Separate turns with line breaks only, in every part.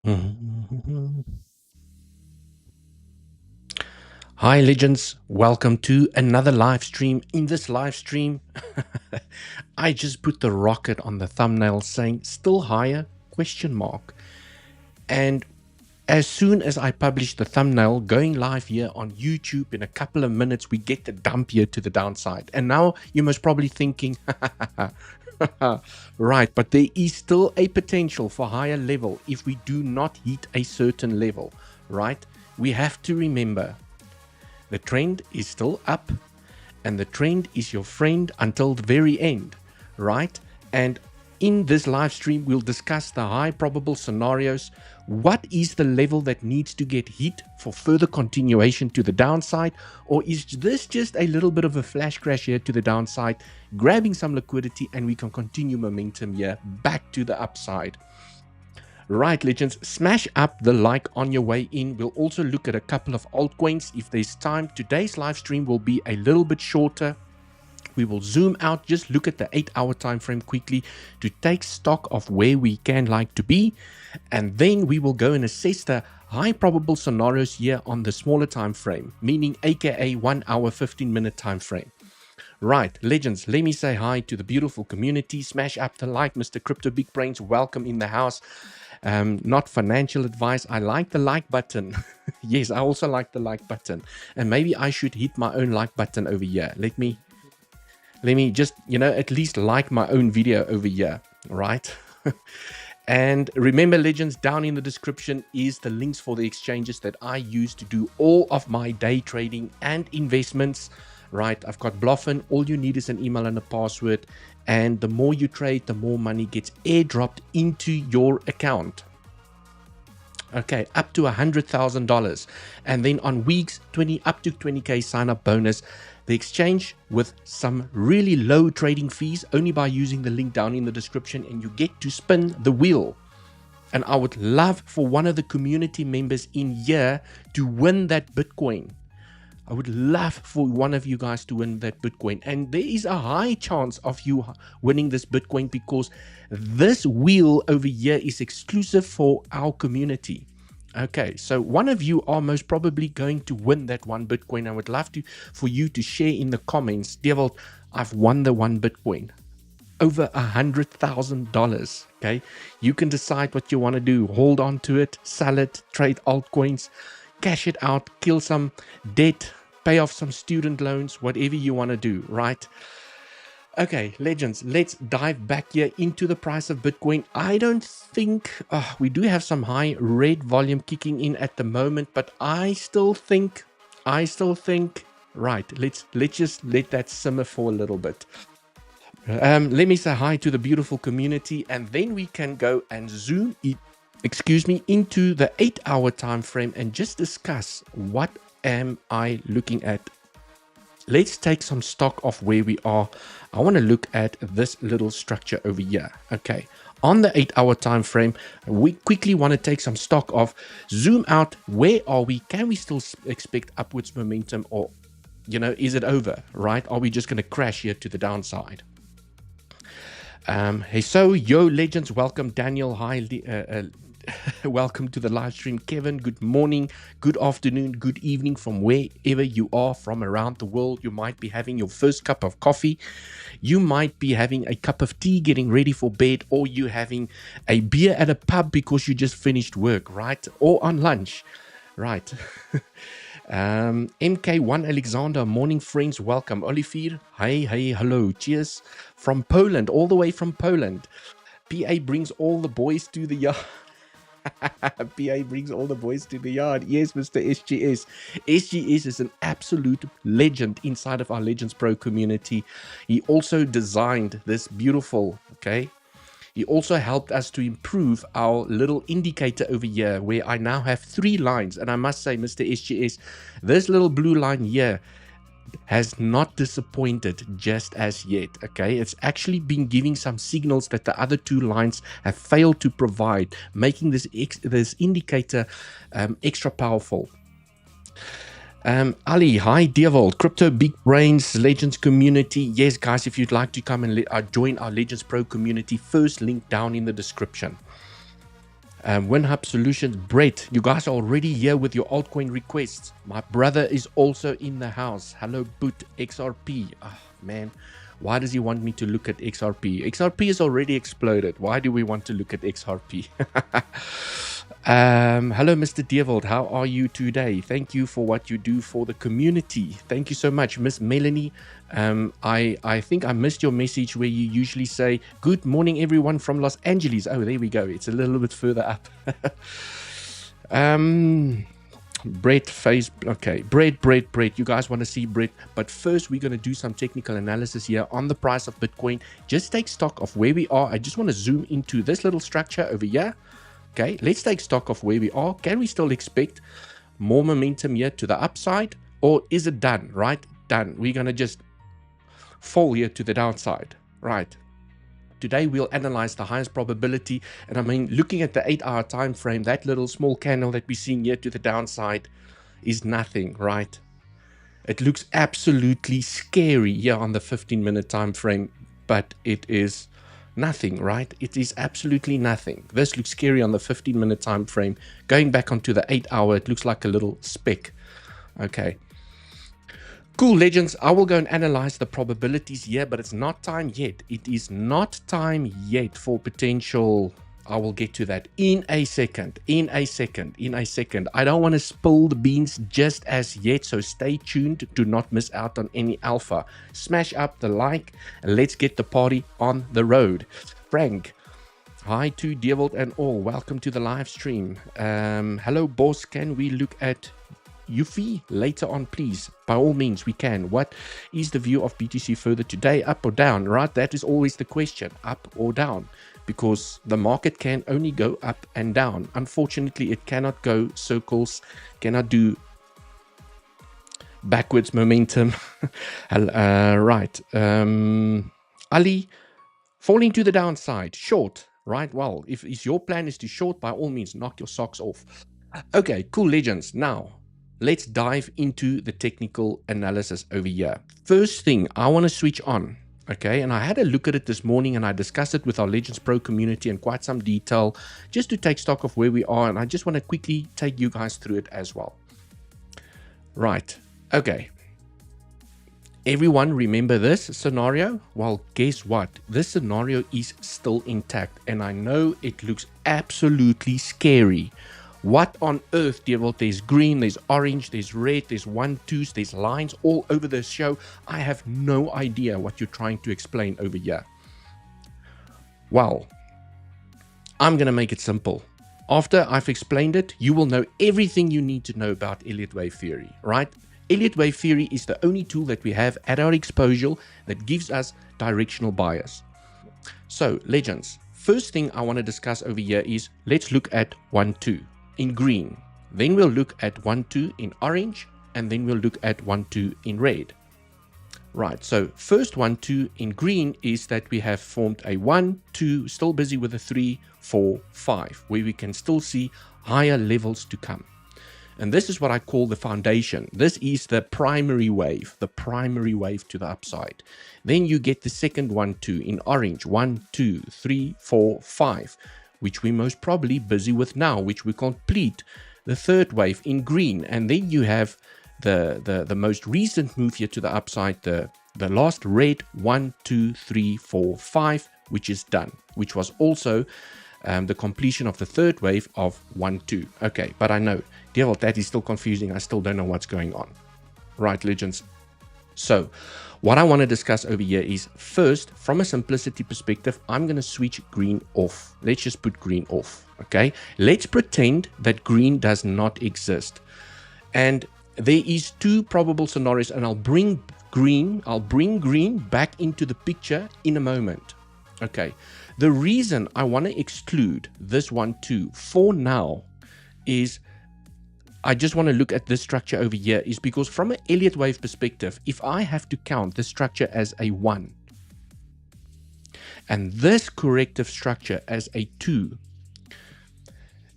Mhm. Hi, legends. Welcome to another live stream. In this live stream, I just put the rocket on the thumbnail saying still higher question mark. And as soon as I publish the thumbnail going live here on YouTube in a couple of minutes, we get the dump here to the downside. And now you must probably thinking, right, but there is still a potential for higher level if we do not hit a certain level, right? We have to remember the trend is still up and the trend is your friend until the very end, right? And in this live stream, we'll discuss the high probable scenarios. What is the level that needs to get hit for further continuation to the downside? Or is this just a little bit of a flash crash here to the downside, grabbing some liquidity, and we can continue momentum here back to the upside? Right, legends, smash up the like on your way in. We'll also look at a couple of altcoins if there's time. Today's live stream will be a little bit shorter. We will zoom out, just look at the 8-hour time frame quickly to take stock of where we can like to be. And then we will go and assess the high probable scenarios here on the smaller time frame, meaning aka 1 hour, 15-minute time frame. Right, legends, let me say hi to the beautiful community. Smash up the like, Mr. Crypto Big Brains, welcome in the house. Not financial advice. I like the like button. Yes, I also like the like button. And maybe I should hit my own like button over here. Let me just, at least like my own video over here, right? And remember, legends, down in the description is the links for the exchanges that I use to do all of my day trading and investments, right? I've got Bluffin. All you need is an email and a password. And the more you trade, the more money gets airdropped into your account. Okay, up to $100,000. And then on weeks, up to 20K sign up bonus. The exchange with some really low trading fees only by using the link down in the description, and you get to spin the wheel. And I would love for one of the community members in here to win that Bitcoin. I would love for one of you guys to win that Bitcoin. And there is a high chance of you winning this Bitcoin because this wheel over here is exclusive for our community. Okay, so one of you are most probably going to win that one Bitcoin. I would love for you to share in the comments, Dewald, I've won the one Bitcoin. Over $100,000. Okay, you can decide what you want to do. Hold on to it, sell it, trade altcoins, cash it out, kill some debt, pay off some student loans, whatever you want to do, right? Okay, legends, let's dive back here into the price of Bitcoin. I don't think we do have some high red volume kicking in at the moment, but I still think, right, let's just let that simmer for a little bit. Let me say hi to the beautiful community, and then we can go and zoom into the 8-hour time frame and just discuss what am I looking at. Let's take some stock of where we are. I want to look at this little structure over here. Okay, on the 8-hour time frame, we quickly want to take some stock of, zoom out, where are we? Can we still expect upwards momentum, or is it over, right? Are we just going to crash here to the downside? Hey, so yo legends, welcome. Daniel, hi, welcome to the live stream. Kevin, good morning, good afternoon, good evening from wherever you are from around the world. You might be having your first cup of coffee, you might be having a cup of tea getting ready for bed, or you having a beer at a pub because you just finished work, right? Or on lunch, right? MK1 Alexander, morning friends, welcome. Olivier, hey, hello, cheers from Poland, all the way from Poland. PA brings all the boys to the yard. PA brings all the boys to the yard. Yes, Mr. SGS. SGS is an absolute legend inside of our Legends Pro community. He also designed this beautiful, he also helped us to improve our little indicator over here, where I now have 3 lines. And I must say, Mr. SGS, this little blue line here has not disappointed just as yet. Okay, it's actually been giving some signals that the other 2 lines have failed to provide, making this indicator extra powerful. Ali, hi Dewald, Crypto Big Brains Legends community. Yes, guys, if you'd like to come and join our Legends Pro community, first link down in the description. WinHub Solutions, Brett, you guys are already here with your altcoin requests. My brother is also in the house. Hello, Boot XRP. Oh, man, why does he want me to look at XRP? XRP has already exploded. Why do we want to look at XRP? Hello, Mr. Dewald. How are you today? Thank you for what you do for the community. Thank you so much, Miss Melanie. I think I missed your message where you usually say, good morning, everyone from Los Angeles. Oh, there we go. It's a little bit further up. Brett, face. Okay, Brett. You guys want to see Brett. But first, we're going to do some technical analysis here on the price of Bitcoin. Just take stock of where we are. I just want to zoom into this little structure over here. Okay, let's take stock of where we are. Can we still expect more momentum here to the upside? Or is it done, right? Done. We're going to just fall here to the downside, right? Today, we'll analyze the highest probability. And I mean, looking at the 8-hour time frame, that little small candle that we're seeing here to the downside is nothing, right? It looks absolutely scary here on the 15-minute time frame, but it is nothing, right? It is absolutely nothing. This looks scary on the 15-minute time frame. Going back onto the 8-hour, it looks like a little speck. Okay. Cool, legends. I will go and analyze the probabilities here, but it's not time yet. It is not time yet for potential. I will get to that in a second. I don't want to spill the beans just as yet, so stay tuned. Do not miss out on any alpha. Smash up the like, and let's get the party on the road. Frank, hi to Dewald and all. Welcome to the live stream. Hello, boss. Can we look at 𝗖𝗍 later on, please? By all means, we can. What is the view of BTC further today? Up or down, right? That is always the question, up or down, because the market can only go up and down. Unfortunately, it cannot go circles, cannot do backwards momentum. Right. Ali, falling to the downside, short, right? Well, if your plan is to short, by all means, knock your socks off. Okay, cool, legends. Now, let's dive into the technical analysis over here. First thing, I want to switch on, okay? And I had a look at it this morning and I discussed it with our Legends Pro community in quite some detail just to take stock of where we are. And I just want to quickly take you guys through it as well. Right, okay. Everyone remember this scenario? Well, guess what? This scenario is still intact and I know it looks absolutely scary. What on earth, Dewald? There's green, there's orange, there's red, there's 1-2s, there's lines all over the show. I have no idea what you're trying to explain over here. Well, I'm going to make it simple. After I've explained it, you will know everything you need to know about Elliott wave theory, right? Elliott wave theory is the only tool that we have at our exposure that gives us directional bias. So, legends, first thing I want to discuss over here is let's look at 1-2. In green, then we'll look at 1-2 in orange, and then we'll look at 1-2 in red. Right, so first 1-2 in green is that we have formed a 1-2, still busy with a 3-4-5, where we can still see higher levels to come. And this is what I call the foundation. This is the primary wave to the upside. Then you get the second 1-2 in orange, 1-2-3-4-5. which we're most probably busy with now, which we complete the third wave in green. And then you have the most recent move here to the upside, the last red 1-2-3-4-5, which is done, which was also the completion of the third wave of 1-2. Okay, but I know, Dewald, that is still confusing. I still don't know what's going on. Right, legends. So what I want to discuss over here is first, from a simplicity perspective, I'm going to switch green off. Let's just put green off. Okay. Let's pretend that green does not exist. And there is two probable scenarios, and I'll bring green back into the picture in a moment. Okay. The reason I want to exclude this 1-2 for now is I just want to look at this structure over here is because from an Elliott wave perspective, if I have to count this structure as a 1 and this corrective structure as a 2,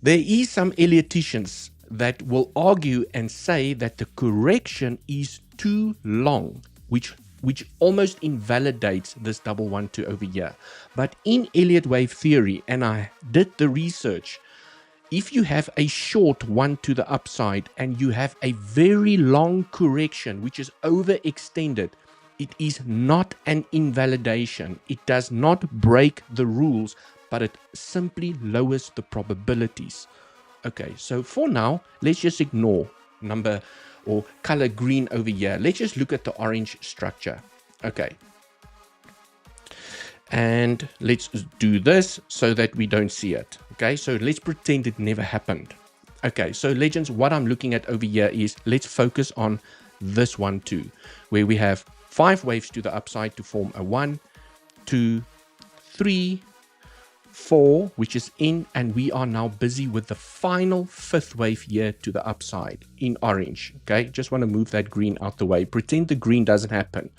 there is some Ellioticians that will argue and say that the correction is too long, which almost invalidates this double 1-2 over here. But in Elliott wave theory, and I did the research, if you have a short one to the upside and you have a very long correction which is overextended, it is not an invalidation. It does not break the rules, but it simply lowers the probabilities. Okay, so for now, let's just ignore number or color green over here. Let's just look at the orange structure. Okay. And let's do this so that we don't see it. Okay, so let's pretend it never happened. Okay, so legends, what I'm looking at over here is, let's focus on this one too, where we have 5 waves to the upside to form a 1, 2, 3, 4, which is in, and we are now busy with the final 5th wave here to the upside in orange. Okay, just want to move that green out the way. Pretend the green doesn't happen,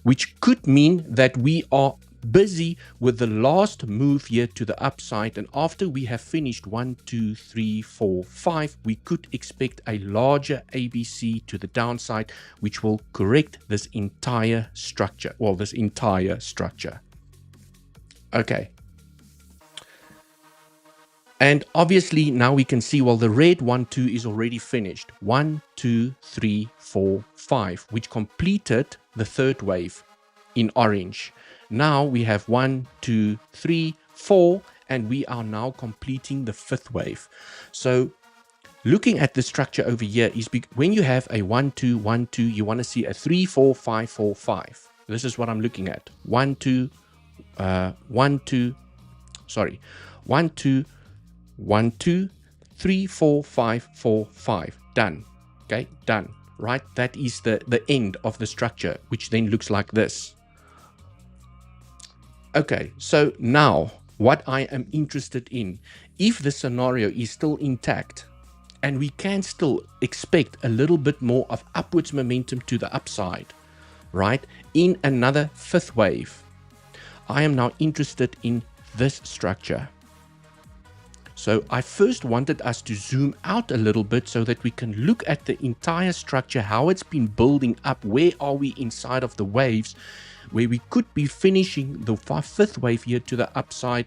which could mean that we are busy with the last move here to the upside, and after we have finished 1, 2, 3, 4, 5, we could expect a larger ABC to the downside, which will correct this entire structure. Well, this entire structure. Okay. And obviously now we can see, well, the red 1, 2 is already finished. 1, 2, 3, 4, 5, which completed the 3rd wave in orange. Now we have 1, 2, 3, 4, and we are now completing the 5th wave. So looking at the structure over here is, when you have a 1, 2, 1, 2, you want to see a 3, 4, 5, 4, 5. This is what I'm looking at. 1, 2, 1, 2, 1, 2, 3, 4, 5, 4, 5. Done. Okay, done. Right? That is the end of the structure, which then looks like this. Okay, so now what I am interested in, if the scenario is still intact and we can still expect a little bit more of upwards momentum to the upside, right, in another 5th wave, I am now interested in this structure. So I first wanted us to zoom out a little bit so that we can look at the entire structure, how it's been building up, where are we inside of the waves, where we could be finishing the 5th wave here to the upside.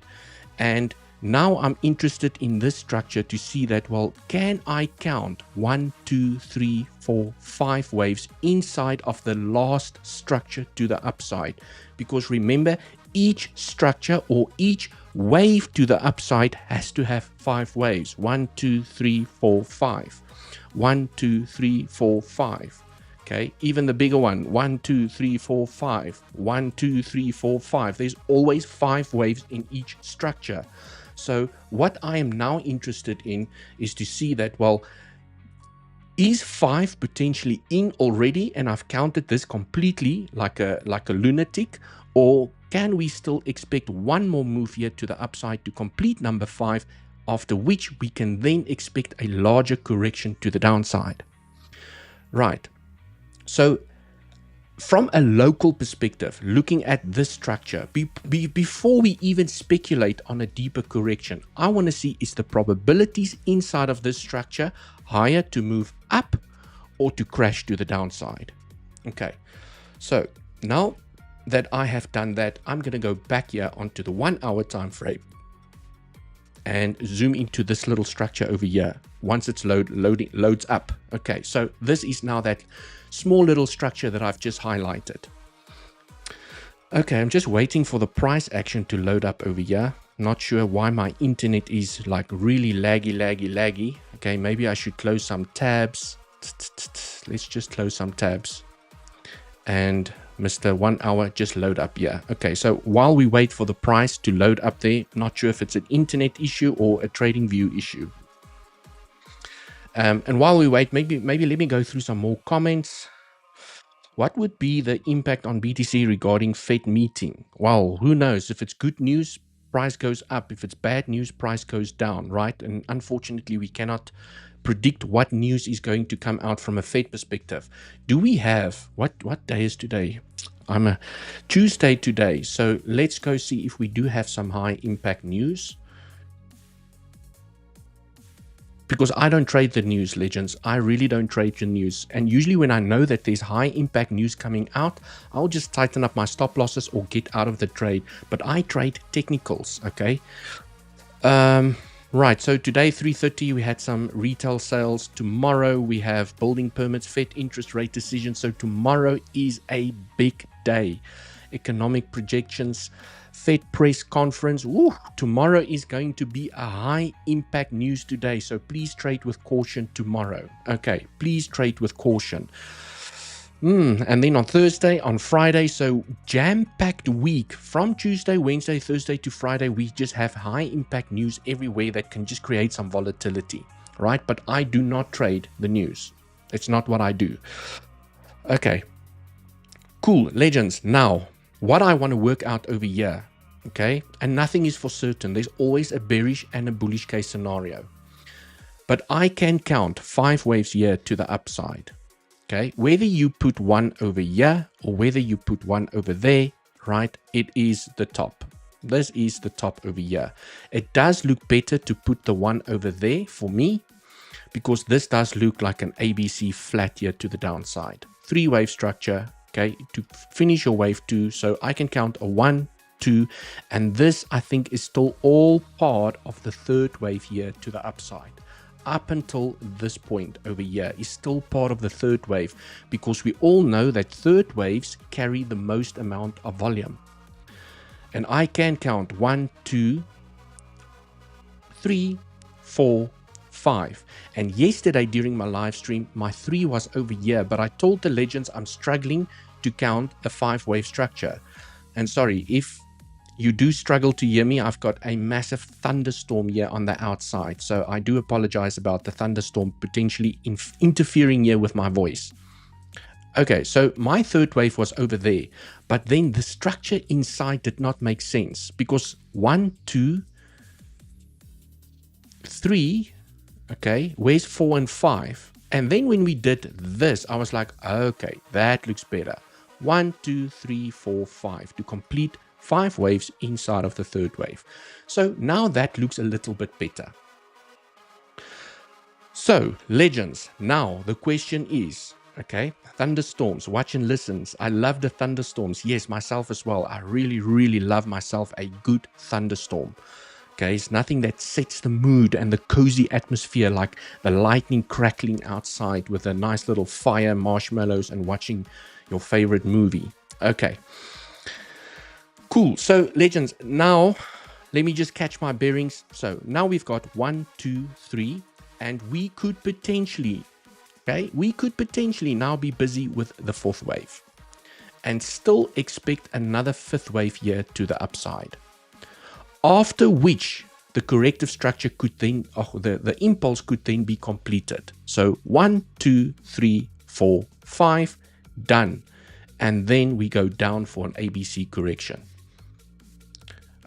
And now I'm interested in this structure to see that, well, can I count 1, 2, 3, 4, 5 waves inside of the last structure to the upside? Because remember, each structure or each wave to the upside has to have 5 waves. 1, 2, 3, 4, 5. 1, 2, 3, 4, 5. Okay, even the bigger one, 1, 2, 3, 4, 5. 1, 2, 3, 4, 5. There's always 5 waves in each structure. So what I am now interested in is to see that, well, is 5 potentially in already and I've counted this completely like a lunatic, or can we still expect one more move here to the upside to complete number 5, after which we can then expect a larger correction to the downside? Right. So from a local perspective, looking at this structure, before we even speculate on a deeper correction, I want to see, is the probabilities inside of this structure higher to move up or to crash to the downside? Okay, so now that I have done that, I'm going to go back here onto the 1 hour time frame and zoom into this little structure over here once it's loads up. Okay, so this is now that small little structure that I've just highlighted. Okay, I'm just waiting for the price action to load up over here. Not sure why my internet is like really laggy. Okay, maybe I should close some tabs. Let's just close some tabs. And Mr. 1 hour, just load up here. Okay, so while we wait for the price to load up there, not sure if it's an internet issue or a trading view issue. And while we wait, maybe let me go through some more comments. What would be the impact on BTC regarding Fed meeting? Well, who knows? If it's good news, price goes up. If it's bad news, price goes down, right? And unfortunately, we cannot predict what news is going to come out from a Fed perspective. Do we have, what day is today? I'm a Tuesday today. So let's go see if we do have some high impact news. Because I don't trade the news, legends. I really don't trade the news. And usually when I know that there's high impact news coming out, I'll just tighten up my stop losses or get out of the trade. But I trade technicals, okay? Right, so today 3:30 we had some retail sales. Tomorrow we have building permits, Fed interest rate decisions. So tomorrow is a big day. Economic projections, Fed press conference. Woo, tomorrow is going to be a high impact news today. So please trade with caution tomorrow. Okay, please trade with caution. And then on Thursday, on Friday, so jam-packed week from Tuesday, Wednesday, Thursday to Friday, we just have high impact news everywhere that can just create some volatility, right? But I do not trade the news. It's not what I do. Okay, cool, legends. Now, what I want to work out over here, okay? And nothing is for certain. There's always a bearish and a bullish case scenario. But I can count 5 waves here to the upside. Okay, whether you put one over here or whether you put one over there, right, it is the top. This is the top over here. It does look better to put the one over there for me because this does look like an ABC flat here to the downside. 3-wave structure, okay, to finish your wave 2. So I can count a 1, 2, and this I think is still all part of the 3rd wave here to the upside. Up until this point over here is still part of the 3rd wave because we all know that 3rd waves carry the most amount of volume. And I can count 1, 2, 3, 4, 5. And yesterday during my live stream, my 3 was over here, but I told the legends I'm struggling to count a 5-wave structure. And sorry, if you do struggle to hear me, I've got a massive thunderstorm here on the outside. So I do apologize about the thunderstorm potentially interfering here with my voice. Okay, so my 3rd wave was over there, but then the structure inside did not make sense because 1, 2, 3, okay, where's 4 and 5? And then when we did this, I was like, okay, that looks better. 1, 2, 3, 4, 5 to complete 5 waves inside of the 3rd wave. So now that looks a little bit better. So legends, now the question is, okay, thunderstorms, watch and listens. I love the thunderstorms. Yes, myself as well. I really love myself a good thunderstorm. Okay, it's nothing that sets the mood and the cozy atmosphere like the lightning crackling outside with a nice little fire, marshmallows, and watching your favorite movie. Okay. Cool. So legends, now let me just catch my bearings. So now we've got 1, 2, 3, and we could potentially, okay, now be busy with the 4th wave and still expect another 5th wave here to the upside. After which the corrective structure could then, the impulse could then be completed. So 1, 2, 3, 4, 5, done. And then we go down for an ABC correction.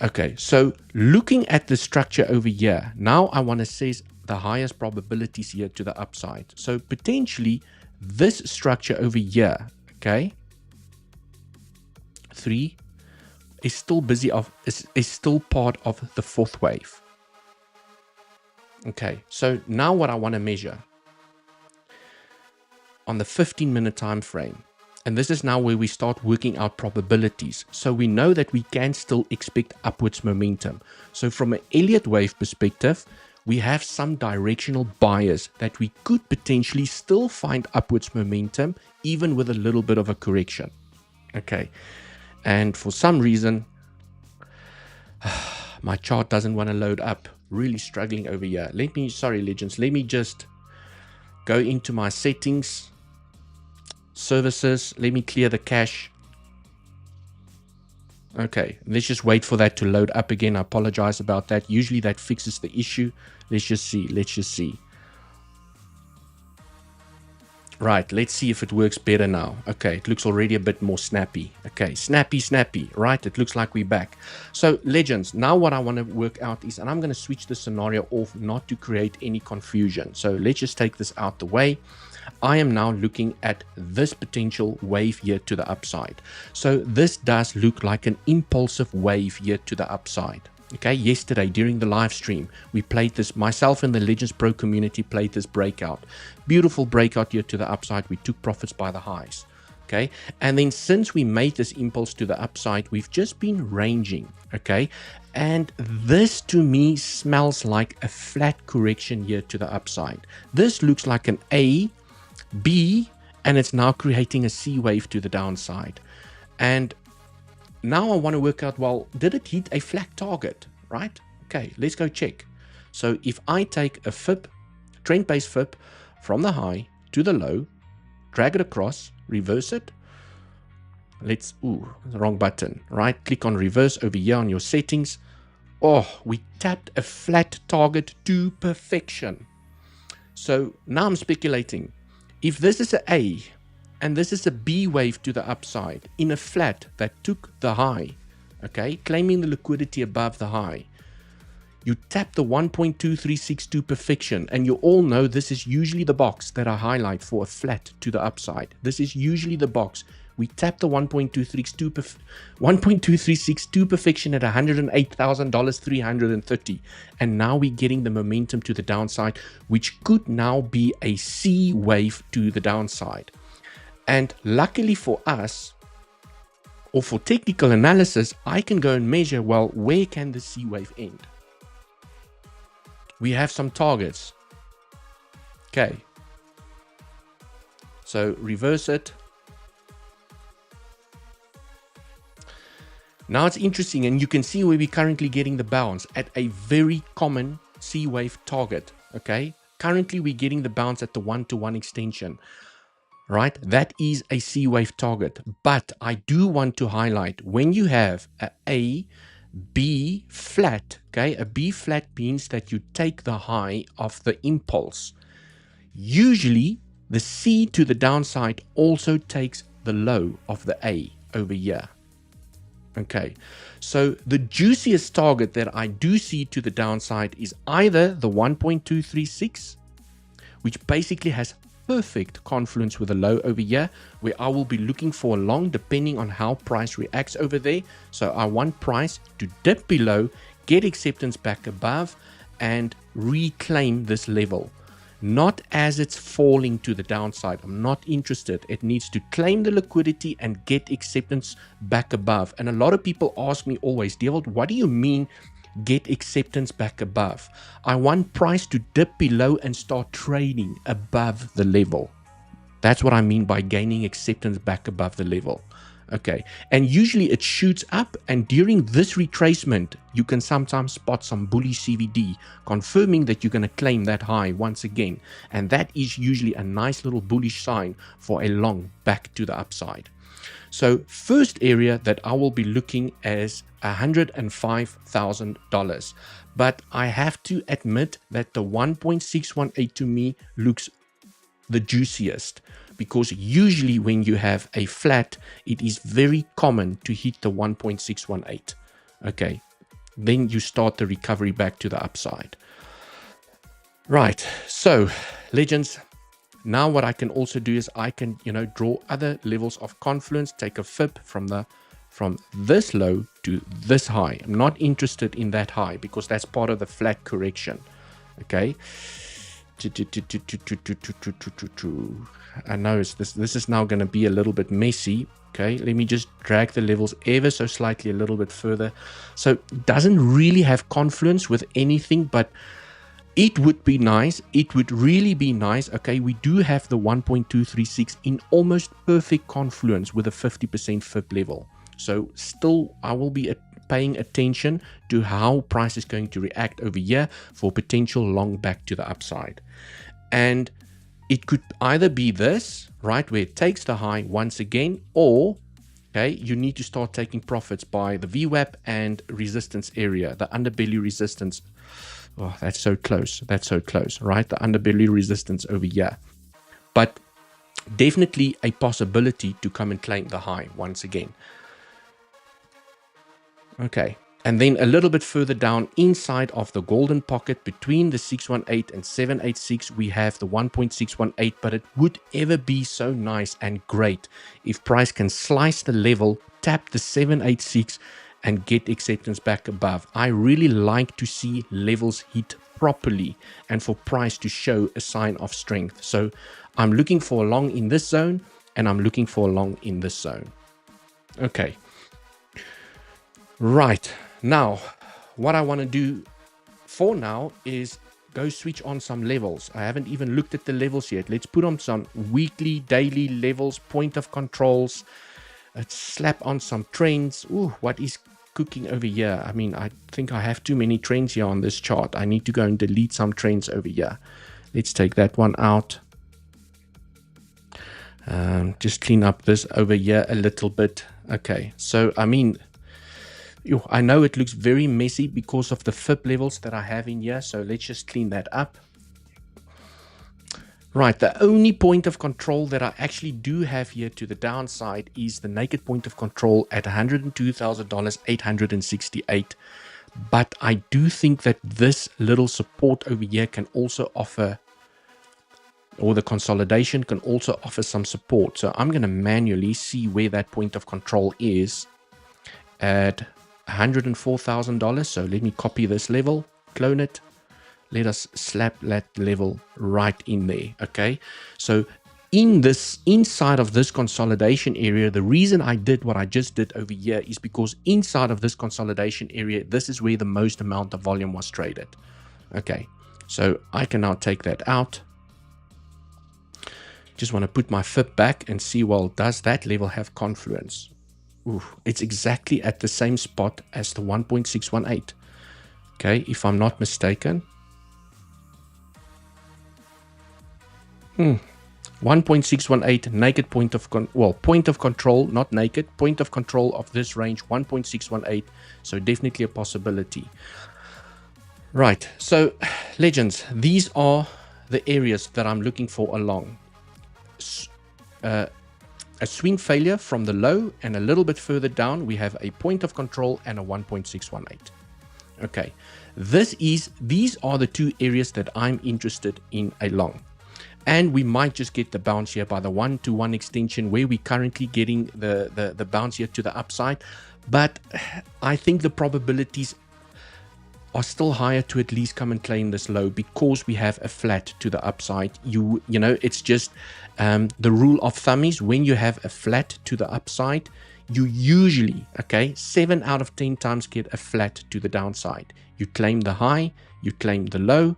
Okay, so looking at the structure over here, now I want to assess the highest probabilities here to the upside. So potentially this structure over here, okay, 3 is still is still part of the 4th wave. Okay, so now what I want to measure on the 15-minute time frame. And this is now where we start working out probabilities. So we know that we can still expect upwards momentum. So from an Elliot wave perspective, we have some directional bias that we could potentially still find upwards momentum, even with a little bit of a correction. Okay. And for some reason, my chart doesn't want to load up. Really struggling over here. Sorry, legends. Let me just go into my settings. Services, let me clear the cache. Okay, let's just wait for that to load up again. I apologize about that. Usually that fixes the issue. Let's just see. Right, let's see if it works better now. Okay, it looks already a bit more snappy. Okay, snappy, right? It looks like we're back. So legends, now what I want to work out is, and I'm going to switch the scenario off not to create any confusion. So let's just take this out the way. I am now looking at this potential wave here to the upside. So this does look like an impulsive wave here to the upside. Okay, yesterday during the live stream, we played this, myself and the Legends Pro community played this breakout. Beautiful breakout here to the upside. We took profits by the highs. Okay, and then since we made this impulse to the upside, we've just been ranging. Okay, And this to me smells like a flat correction here to the upside. This looks like an A, B, and it's now creating a C wave to the downside. And now I want to work out, well, did it hit a flat target, right? Okay, let's go check. So if I take a FIB, trend-based FIB, from the high to the low, drag it across, reverse it. Let's, wrong button, right? Click on reverse over here on your settings. Oh, we tapped a flat target to perfection. So now I'm speculating. If this is an A and this is a B wave to the upside in a flat that took the high, okay, claiming the liquidity above the high, you tap the 1.2362 to perfection, and you all know this is usually the box that I highlight for a flat to the upside. This is usually the box. We tap the 1.236 to perfection at $108,330, and now we're getting the momentum to the downside, which could now be a C wave to the downside. And luckily for us, or for technical analysis, I can go and measure, well, where can the C wave end? We have some targets. Okay. So reverse it. Now it's interesting, and you can see where we're currently getting the bounce at a very common C wave target. Okay. Currently we're getting the bounce at the 1-to-1 extension. Right? That is a C wave target. But I do want to highlight, when you have a B flat, okay, a B flat means that you take the high of the impulse. Usually the C to the downside also takes the low of the A over here. Okay, so the juiciest target that I do see to the downside is either the 1.236, which basically has perfect confluence with a low over here, where I will be looking for a long depending on how price reacts over there. So I want price to dip below, get acceptance back above, and reclaim this level. Not as it's falling to the downside. I'm not interested. It needs to claim the liquidity and get acceptance back above. And a lot of people ask me always, Dewald, what do you mean get acceptance back above? I want price to dip below and start trading above the level. That's what I mean by gaining acceptance back above the level. Okay, and usually it shoots up, and during this retracement you can sometimes spot some bullish CVD confirming that you're going to claim that high once again, and that is usually a nice little bullish sign for a long back to the upside. So first area that I will be looking as $105,000, but I have to admit that the 1.618 to me looks the juiciest, because usually when you have a flat, it is very common to hit the 1.618. Okay, then you start the recovery back to the upside. Right, so legends, now what I can also do is I can, draw other levels of confluence, take a FIB from this low to this high. I'm not interested in that high because that's part of the flat correction. Okay. I know this is now going to be a little bit messy. Okay, let me just drag the levels ever so slightly a little bit further. So it doesn't really have confluence with anything, but it would be nice. It would really be nice. Okay, we do have the 1.236 in almost perfect confluence with a 50% FIB level. So still, I will be paying attention to how price is going to react over here for potential long back to the upside. And it could either be this, right, where it takes the high once again, or, okay, you need to start taking profits by the VWAP and resistance area, the underbelly resistance. Oh, that's so close. That's so close, right? The underbelly resistance over here. But definitely a possibility to come and claim the high once again. Okay, and then a little bit further down inside of the golden pocket between the 618 and 786, we have the 1.618, but it would ever be so nice and great if price can slice the level, tap the 786 and get acceptance back above. I really like to see levels hit properly and for price to show a sign of strength. So I'm looking for a long in this zone, and I'm looking for a long in this zone. Okay. Right, now what I want to do for now is go switch on some levels. I haven't even looked at the levels yet. Let's put on some weekly, daily levels, point of controls. Let's slap on some trends. Ooh, what is cooking over here? I mean, I think I have too many trends here on this chart. I need to go and delete some trends over here. Let's take that one out. Just clean up this over here a little bit. Okay, so I mean, I know it looks very messy because of the FIB levels that I have in here, so let's just clean that up. Right, the only point of control that I actually do have here to the downside is the naked point of control at $102,868. But I do think that this little support over here can also offer, or the consolidation can also offer some support. So I'm going to manually see where that point of control is at $104,000. So let me copy this level, clone it. Let us slap that level right in there. Okay. So inside of this consolidation area, the reason I did what I just did over here is because inside of this consolidation area, this is where the most amount of volume was traded. Okay. So I can now take that out. Just want to put my FIB back and see, well, does that level have confluence? Ooh, it's exactly at the same spot as the 1.618. Okay, if I'm not mistaken. 1.618 naked point of control, not naked, point of control of this range, 1.618. So definitely a possibility. Right, so legends, these are the areas that I'm looking for along. A swing failure from the low, and a little bit further down we have a point of control and a 1.618. Okay, these are the two areas that I'm interested in along. And we might just get the bounce here by the 1-to-1 extension, where we're currently getting the bounce here to the upside. But I think the probabilities are still higher to at least come and claim this low, because we have a flat to the upside. You know, it's just the rule of thumb is when you have a flat to the upside, you usually, okay, 7 out of 10 times get a flat to the downside. You claim the high, you claim the low,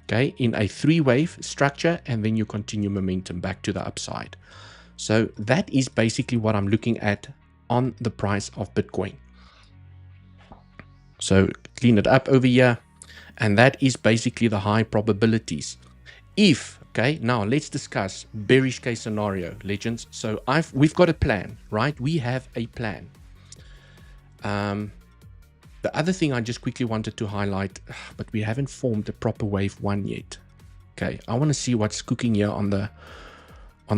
okay, in a 3-wave structure, and then you continue momentum back to the upside. So that is basically what I'm looking at on the price of Bitcoin. So clean it up over here, and that is basically the high probabilities. Okay, now let's discuss bearish case scenario, legends. So we've got a plan, right? We have a plan. The other thing I just quickly wanted to highlight, but we haven't formed a proper wave 1 yet. Okay, I want to see what's cooking here on the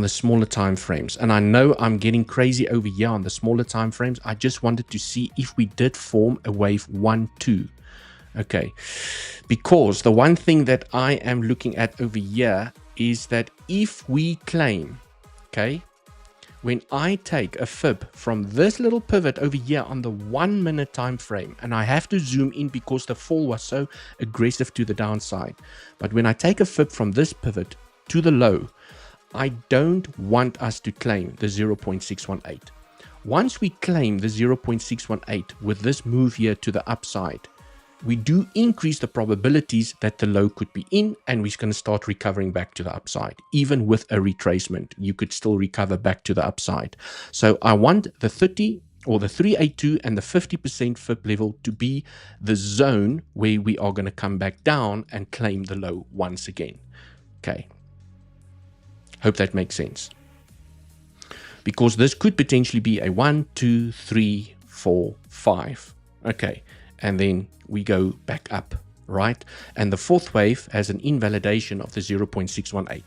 smaller time frames. And I know I'm getting crazy over here on the smaller time frames. I just wanted to see if we did form a wave 1-2. Okay, because the one thing that I am looking at over here is that if we claim, okay, when I take a fib from this little pivot over here on the 1 minute time frame, and I have to zoom in because the fall was so aggressive to the downside, but when I take a fib from this pivot to the low, I don't want us to claim the 0.618. Once we claim the 0.618 with this move here to the upside, we do increase the probabilities that the low could be in, and we're going to start recovering back to the upside. Even with a retracement, you could still recover back to the upside. So I want the 30 or the 382 and the 50% fib level to be the zone where we are going to come back down and claim the low once again. Okay. Hope that makes sense. Because this could potentially be a 1, 2, 3, 4, 5. Okay. And then we go back up, right? And the fourth wave has an invalidation of the 0.618.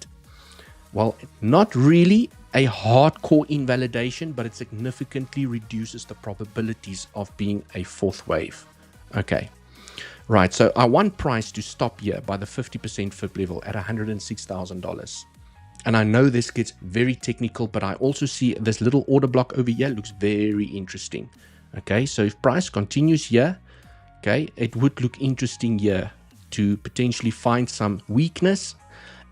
Well, not really a hardcore invalidation, but it significantly reduces the probabilities of being a fourth wave. Okay, right. So I want price to stop here by the 50% fib level at $106,000. And I know this gets very technical, but I also see this little order block over here looks very interesting. Okay, so if price continues here, okay, it would look interesting here to potentially find some weakness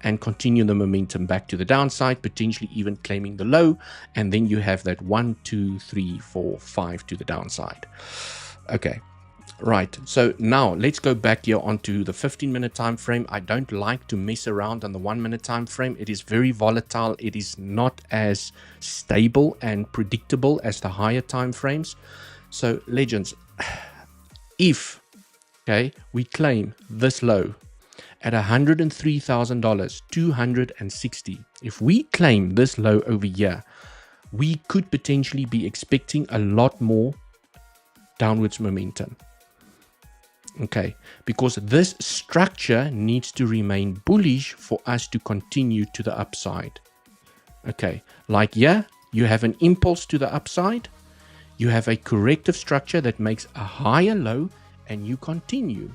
and continue the momentum back to the downside, potentially even claiming the low, and then you have that 1, 2, 3, 4, 5 to the downside. Okay, Right, so now let's go back here onto the 15-minute time frame. I don't like to mess around on the 1-minute time frame. It is very volatile. It is not as stable and predictable as the higher time frames. So legends, if we claim this low at $103,000, 260, if we claim this low over here, we could potentially be expecting a lot more downwards momentum. Okay, because this structure needs to remain bullish for us to continue to the upside. Okay, like here, you have an impulse to the upside, you have a corrective structure that makes a higher low, and you continue.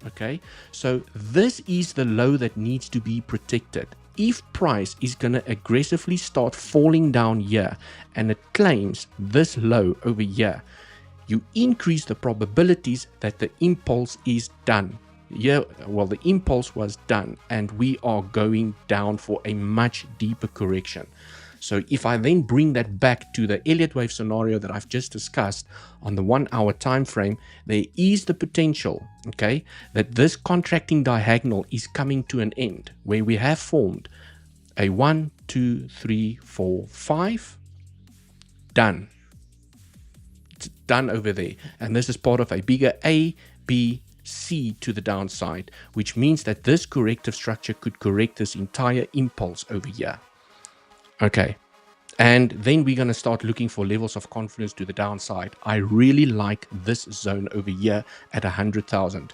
Okay, so this is the low that needs to be protected. If price is going to aggressively start falling down here, and it claims this low over here, you increase the probabilities that the impulse is done. Yeah, well, the impulse was done, and we are going down for a much deeper correction. So if I then bring that back to the Elliott wave scenario that I've just discussed on the 1-hour time frame, there is the potential, okay, that this contracting diagonal is coming to an end, where we have formed a 1, 2, 3, 4, 5, done. Done over there, and this is part of a bigger A, B, C to the downside, which means that this corrective structure could correct this entire impulse over here. Okay, and then we're going to start looking for levels of confidence to the downside. I really like this zone over here at 100,000.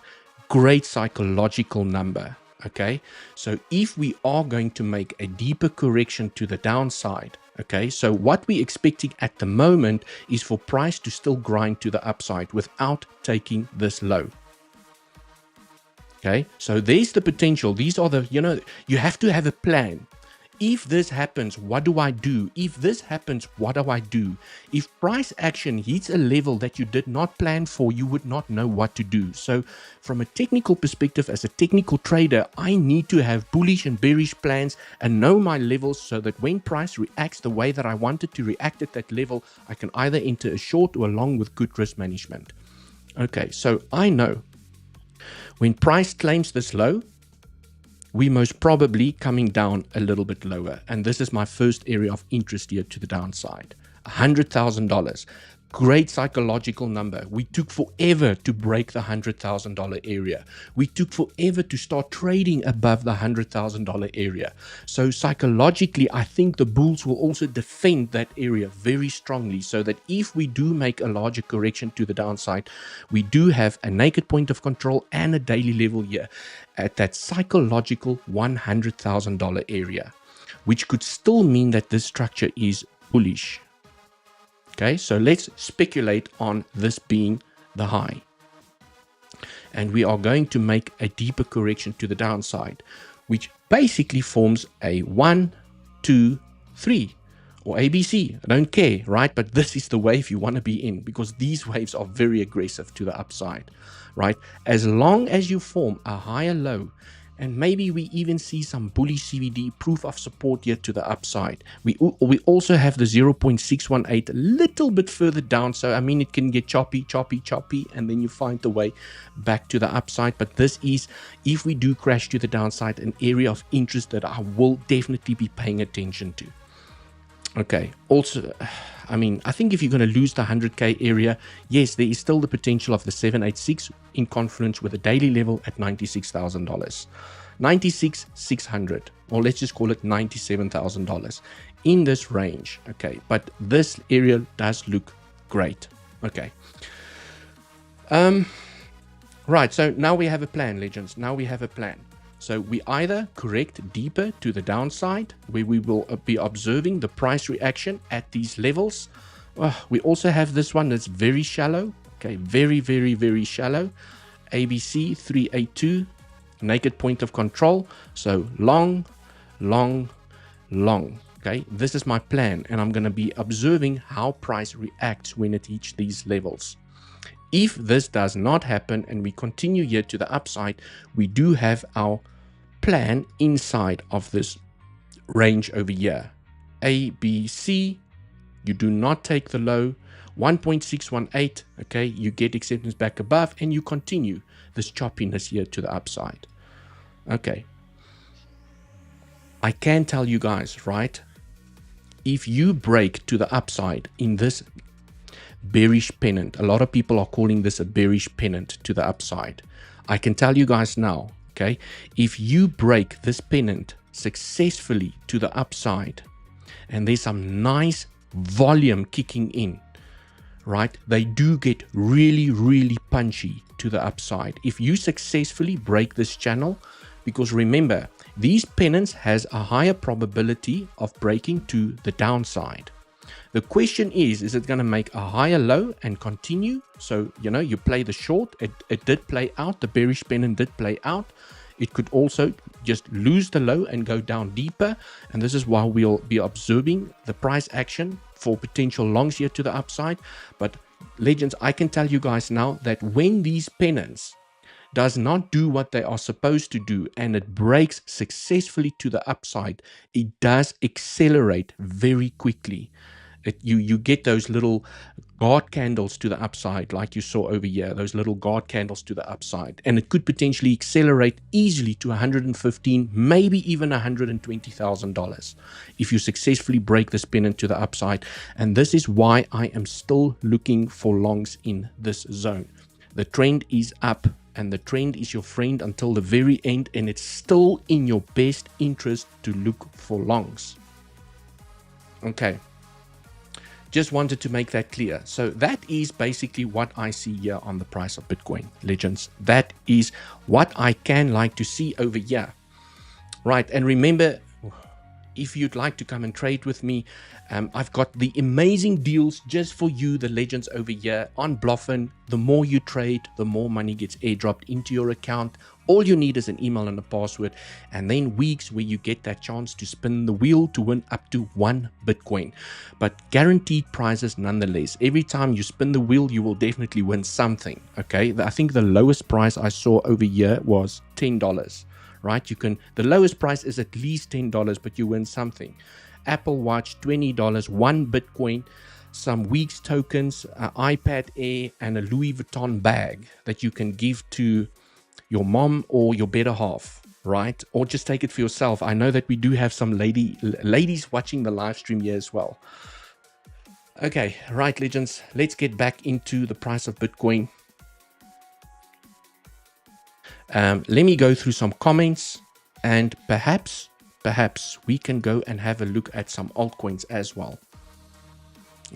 Great psychological number. Okay, so if we are going to make a deeper correction to the downside, okay, so what we're expecting at the moment is for price to still grind to the upside without taking this low. Okay, so there's the potential. These are the, you have to have a plan. If this happens, what do I do? If this happens, what do I do? If price action hits a level that you did not plan for, you would not know what to do. So from a technical perspective, as a technical trader, I need to have bullish and bearish plans and know my levels so that when price reacts the way that I want it to react at that level, I can either enter a short or a long with good risk management. Okay, so I know when price claims this low, we most probably coming down a little bit lower. And this is my first area of interest here to the downside. $100,000. Great psychological number. We took forever to break the $100,000 area. We took forever to start trading above the $100,000 area. So psychologically, I think the bulls will also defend that area very strongly, so that if we do make a larger correction to the downside, we do have a naked point of control and a daily level here at that psychological $100,000 area, which could still mean that this structure is bullish. Okay, so let's speculate on this being the high. And we are going to make a deeper correction to the downside, which basically forms a 1, 2, 3 or ABC. I don't care, right? But this is the wave you want to be in, because these waves are very aggressive to the upside, right? As long as you form a higher low, and maybe we even see some bullish CVD proof of support here to the upside. We also have the 0.618 a little bit further down. So, I mean, it can get choppy, and then you find the way back to the upside. But this is, if we do crash to the downside, an area of interest that I will definitely be paying attention to. Okay, also, I mean, I think if you're going to lose the 100K area, yes, there is still the potential of the 786 in confluence with a daily level at $96,000. 96,600, or let's just call it $97,000 in this range. Okay, but this area does look great. Okay. Right, so now we have a plan, legends. Now we have a plan. So we either correct deeper to the downside, where we will be observing the price reaction at these levels. We also have this one that's very shallow. Okay, very, very, very shallow. ABC 382, naked point of control. So long, long, long. Okay, this is my plan, and I'm going to be observing how price reacts when it hits these levels. If this does not happen and we continue here to the upside, we do have our plan inside of this range over here. A, B, C, you do not take the low. 1.618, okay, you get acceptance back above and you continue this choppiness here to the upside. Okay. I can tell you guys, right? If you break to the upside in this bearish pennant, a lot of people are calling this a bearish pennant to the upside. I can tell you guys now, okay, if you break this pennant successfully to the upside and there's some nice volume kicking in, right, they do get really, really punchy to the upside. If you successfully break this channel, because remember, these pennants has a higher probability of breaking to the downside. The question is it going to make a higher low and continue? So, you know, you play the short. It did play out. The bearish pennant did play out. It could also just lose the low and go down deeper. And this is why we'll be observing the price action for potential longs here to the upside. But legends, I can tell you guys now that when these pennants does not do what they are supposed to do and it breaks successfully to the upside, it does accelerate very quickly. You get those little guard candles to the upside like you saw over here, those little guard candles to the upside, and it could potentially accelerate easily to 115, maybe even $120,000 if you successfully break this pennant to the upside. And this is why I am still looking for longs in this zone. The trend is up and the trend is your friend until the very end, and it's still in your best interest to look for longs. Okay. Just wanted to make that clear. So that is basically what I see here on the price of Bitcoin, legends. That is what I can like to see over here. Right. And remember, if you'd like to come and trade with me, I've got the amazing deals just for you, the legends over here on Bluffin. The more you trade, the more money gets airdropped into your account. All you need is an email and a password, and then weeks where you get that chance to spin the wheel to win up to 1 Bitcoin. But guaranteed prizes nonetheless. Every time you spin the wheel, you will definitely win something. Okay, I think the lowest price I saw over here was $10. Right, the lowest price is at least $10, but you win something. Apple Watch, $20, 1 Bitcoin, some Weeks tokens, an iPad Air, and a Louis Vuitton bag that you can give to your mom or your better half, right? Or just take it for yourself. I know that we do have some ladies watching the live stream here as well. Okay, right, legends, let's get back into the price of Bitcoin. Let me go through some comments, and perhaps we can go and have a look at some altcoins as well.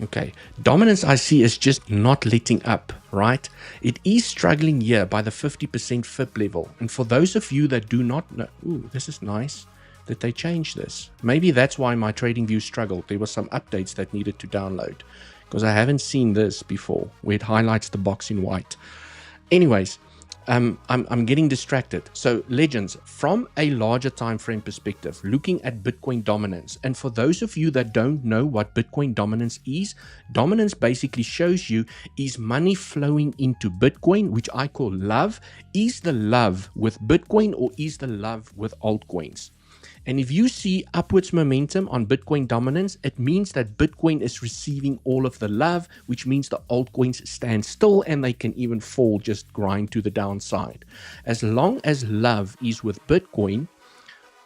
Okay, dominance I see is just not letting up, right? It is struggling here by the 50% FIB level. And for those of you that do not know, ooh, this is nice that they changed this. Maybe that's why my trading view struggled. There were some updates that needed to download because I haven't seen this before where it highlights the box in white. Anyways, I'm getting distracted. So legends, from a larger time frame perspective, looking at Bitcoin dominance, and for those of you that don't know what Bitcoin dominance basically shows you is money flowing into Bitcoin, which I call love. Is the love with Bitcoin or is the love with altcoins? And if you see upwards momentum on Bitcoin dominance, it means that Bitcoin is receiving all of the love, which means the altcoins stand still and they can even fall, just grind to the downside. As long as love is with Bitcoin,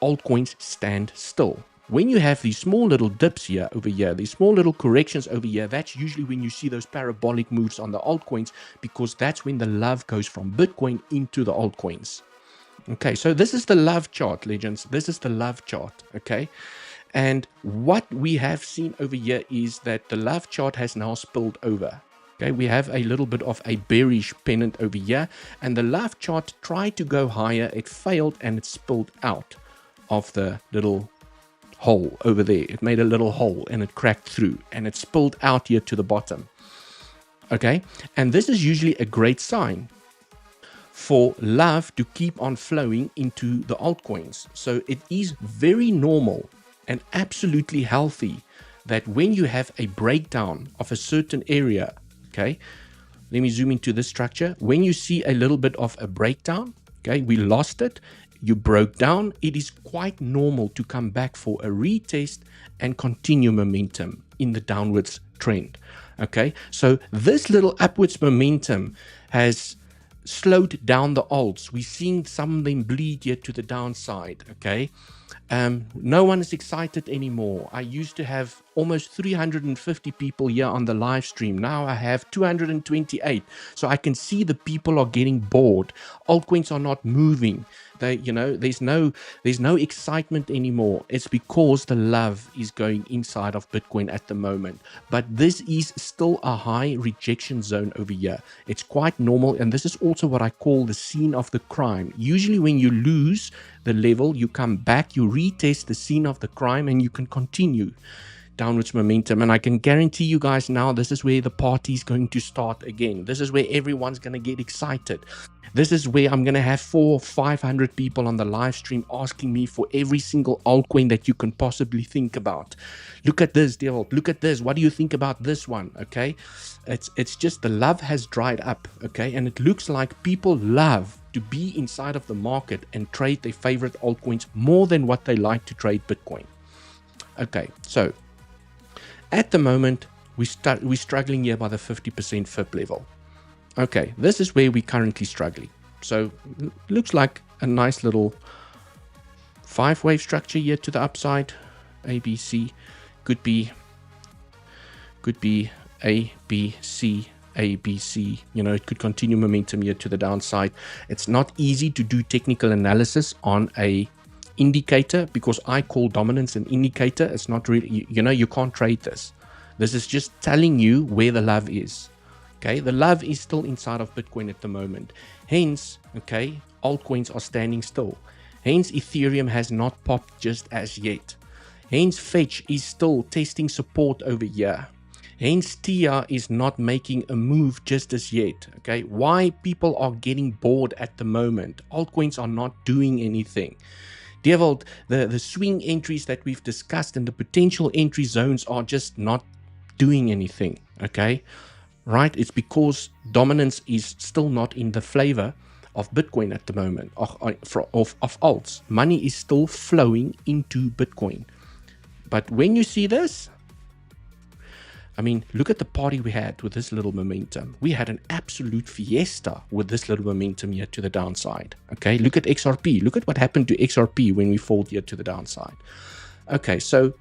altcoins stand still. When you have these small little dips here over here, these small little corrections over here, that's usually when you see those parabolic moves on the altcoins, because that's when the love goes from Bitcoin into the altcoins. Okay, so this is the love chart, legends. This is the love chart, okay? And what we have seen over here is that the love chart has now spilled over. Okay, we have a little bit of a bearish pennant over here, and the love chart tried to go higher. It failed and it spilled out of the little hole over there. It made a little hole and it cracked through and it spilled out here to the bottom. Okay, and this is usually a great sign for love to keep on flowing into the altcoins. So it is very normal and absolutely healthy that when you have a breakdown of a certain area, okay, let me zoom into this structure. When you see a little bit of a breakdown, okay, we lost it, you broke down, it is quite normal to come back for a retest and continue momentum in the downwards trend. Okay, so this little upwards momentum has slowed down the alts. We're seeing some of them bleed here to the downside. Okay, no one is excited anymore. I used to have almost 350 people here on the live stream. Now I have 228. So I can see the people are getting bored. Altcoins are not moving. They, there's no excitement anymore. It's because the love is going inside of Bitcoin at the moment. But this is still a high rejection zone over here. It's quite normal, and this is also what I call the scene of the crime. Usually when you lose the level, you come back, you retest the scene of the crime, and you can continue downwards momentum. And I can guarantee you guys now, this is where the party is going to start again. This is where everyone's going to get excited. This is where I'm going to have 400 or 500 people on the live stream asking me for every single altcoin that you can possibly think about. Look at this, Dewald. Look at this. What do you think about this one? Okay, it's just the love has dried up. Okay, and it looks like people love to be inside of the market and trade their favorite altcoins more than what they like to trade Bitcoin. Okay, so at the moment, we're struggling here by the 50% FIB level. Okay, this is where we're currently struggling. So looks like a nice little 5-wave structure here to the upside. ABC could be A, B, C, A, B, C. It could continue momentum here to the downside. It's not easy to do technical analysis on a indicator because I call dominance an indicator. It's not really, you can't trade this. This is just telling you where the love is. Okay, the love is still inside of Bitcoin at the moment. Hence, okay, altcoins are standing still. Hence, Ethereum has not popped just as yet. Hence, Fetch is still testing support over here. Hence, TIA is not making a move just as yet. Okay, why people are getting bored at the moment? Altcoins are not doing anything. Dewald, the swing entries that we've discussed and the potential entry zones are just not doing anything. Okay, right? It's because dominance is still not in the flavor of Bitcoin at the moment, of alts. Money is still flowing into Bitcoin. But when you see this, I mean, look at the party we had with this little momentum. We had an absolute fiesta with this little momentum here to the downside. Okay, look at XRP. Look at what happened to XRP when we fall here to the downside. Okay, so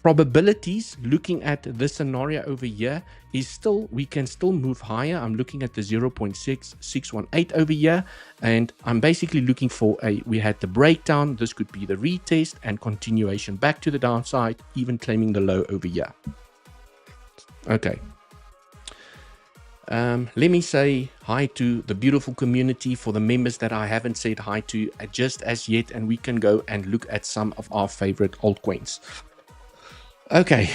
probabilities, looking at this scenario over here, is still, we can still move higher. I'm looking at the 0.6618 over here, and I'm basically looking for we had the breakdown. This could be the retest and continuation back to the downside, even claiming the low over here. Okay. Let me say hi to the beautiful community, for the members that I haven't said hi to just as yet, and we can go and look at some of our favorite altcoins. Okay,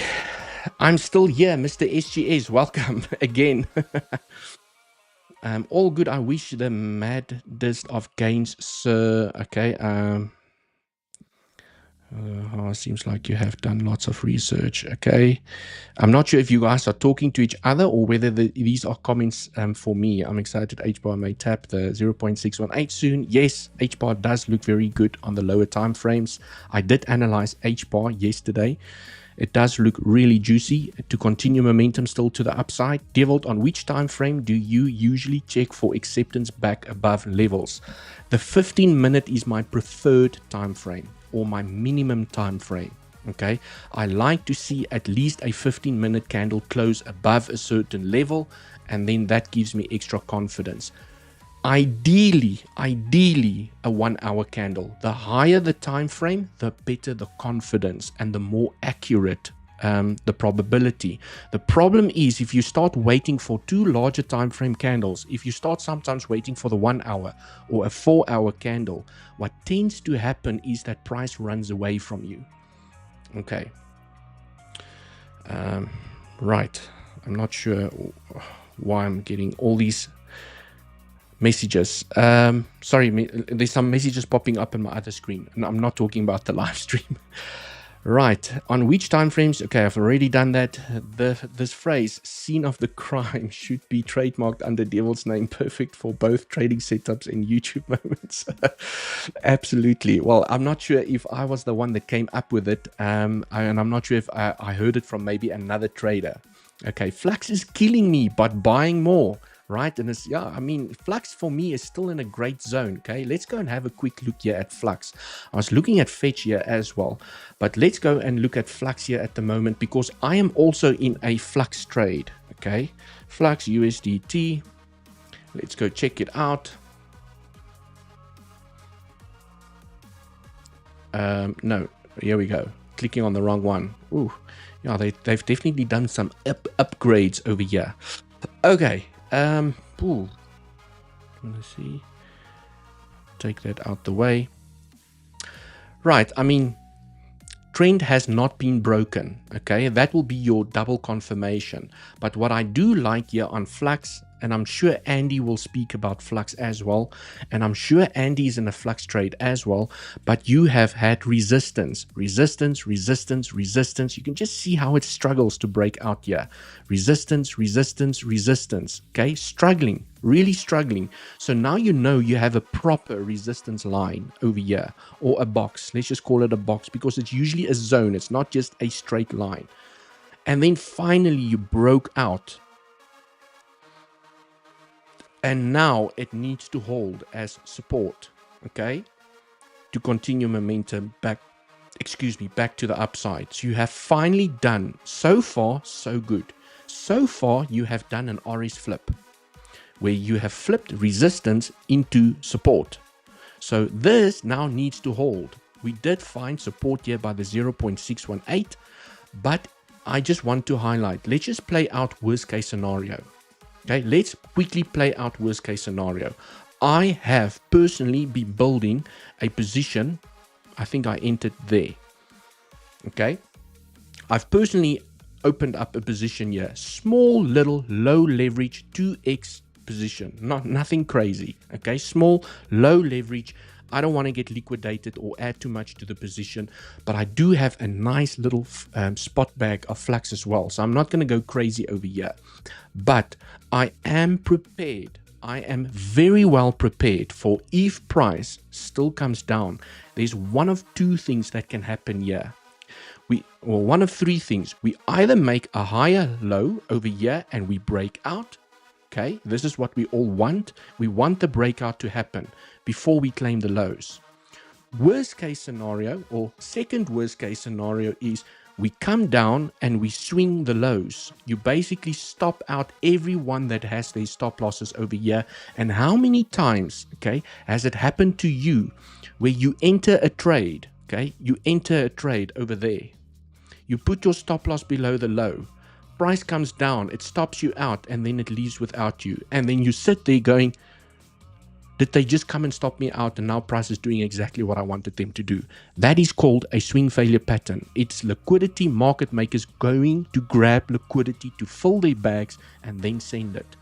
I'm still here, Mr. SGS. Welcome again. All good. I wish the maddest of gains, sir. Okay. Seems like you have done lots of research. Okay, I'm not sure if you guys are talking to each other or whether these are comments for me. I'm excited 𝗬𝗆 may tap the 0.618 soon. Yes, 𝗬𝗆 does look very good on the lower time frames. I did analyze 𝗬𝗆 yesterday. It does look really juicy to continue momentum still to the upside. Dewald, on which time frame do you usually check for acceptance back above levels? The 15-minute is my preferred time frame, or my minimum time frame. Okay, I like to see at least a 15-minute candle close above a certain level, and then that gives me extra confidence. Ideally a 1-hour candle. The higher the time frame, the better the confidence and the more accurate the probability. The problem is, if you start waiting for two larger time frame candles, if you start sometimes waiting for the 1 hour or a 4-hour candle, what tends to happen is that price runs away from you. Okay. Right. I'm not sure why I'm getting all these messages. Sorry, there's some messages popping up on my other screen, and I'm not talking about the live stream. Right, on which time frames? Okay, I've already done that. This phrase, scene of the crime, should be trademarked under Dewald's name. Perfect for both trading setups and YouTube moments. Absolutely. Well, I'm not sure if I was the one that came up with it, and I'm not sure if I heard it from maybe another trader. Okay, Flux is killing me, but buying more, right? And it's, yeah, I mean, Flux for me is still in a great zone. Okay, let's go and have a quick look here at Flux. I was looking at Fetch here as well, but let's go and look at Flux here at the moment, because I am also in a Flux trade. Okay, Flux USDT. Let's go check it out. No, here we go. Clicking on the wrong one. Ooh, yeah, they've definitely done some upgrades over here. Okay. Ooh. Let's see. Take that out the way. Right. I mean, trend has not been broken. Okay, that will be your double confirmation. But what I do like here on Flux, and I'm sure Andy will speak about Flux as well, and I'm sure Andy is in a Flux trade as well, but you have had resistance, resistance, resistance, resistance. You can just see how it struggles to break out here. Resistance, resistance, resistance. Okay, struggling, really struggling. So now you know you have a proper resistance line over here, or a box. Let's just call it a box, because it's usually a zone. It's not just a straight line. And then finally you broke out. And now it needs to hold as support, okay, to continue momentum back, back to the upside. So you have finally done, so far, so good. So far, you have done an RS flip, where you have flipped resistance into support. So this now needs to hold. We did find support here by the 0.618, but I just want to highlight, let's just play out worst case scenario. Okay, let's quickly play out worst case scenario. I have personally been building a position. I think I entered there. Okay, I've personally opened up a position here. Small, little, low leverage 2x position. Nothing crazy. Okay, small, low leverage. I don't want to get liquidated or add too much to the position, but I do have a nice little spot bag of Flux as well. So I'm not going to go crazy over here, but I am prepared. I am very well prepared for if price still comes down. There's one of two things that can happen here. Or one of three things. We either make a higher low over here and we break out. Okay, this is what we all want. We want the breakout to happen before we claim the lows. Worst case scenario, or second worst case scenario, is we come down and we swing the lows. You basically stop out everyone that has their stop losses over here. And how many times, okay, has it happened to you where you enter a trade, okay, you enter a trade over there. You put your stop loss below the low. Price comes down, it stops you out, and then it leaves without you. And then you sit there going, did they just come and stop me out, and now price is doing exactly what I wanted them to do? That is called a swing failure pattern. It's liquidity market makers going to grab liquidity to fill their bags and then send it.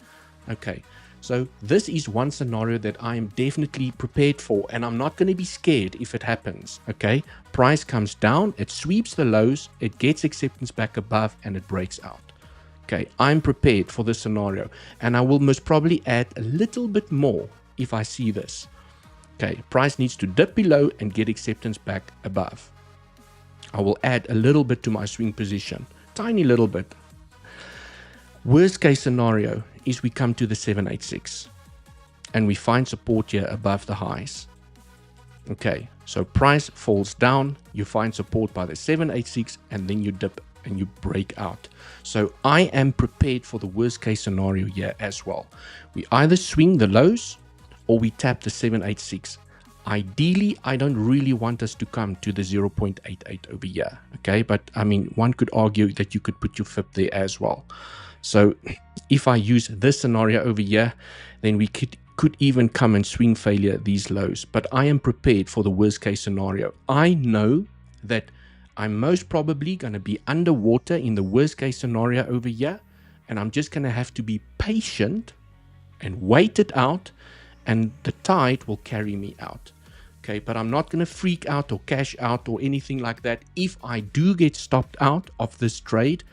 Okay, so this is one scenario that I am definitely prepared for, and I'm not going to be scared if it happens. Okay, price comes down, it sweeps the lows, it gets acceptance back above, and it breaks out. Okay, I'm prepared for this scenario, and I will most probably add a little bit more if I see this. Okay, price needs to dip below and get acceptance back above. I will add a little bit to my swing position, tiny little bit. Worst case scenario is we come to the 786 and we find support here above the highs. Okay, so price falls down, you find support by the 786, and then you dip and you break out. So I am prepared for the worst case scenario here as well. We either swing the lows or we tap the 786. Ideally, I don't really want us to come to the 0.88 over here. Okay, but I mean, one could argue that you could put your FIP there as well. So if I use this scenario over here, then we could even come and swing failure these lows. But I am prepared for the worst case scenario. I know that I'm most probably going to be underwater in the worst case scenario over here, and I'm just going to have to be patient and wait it out, and the tide will carry me out. Okay, but I'm not going to freak out or cash out or anything like that. If I do get stopped out of this trade,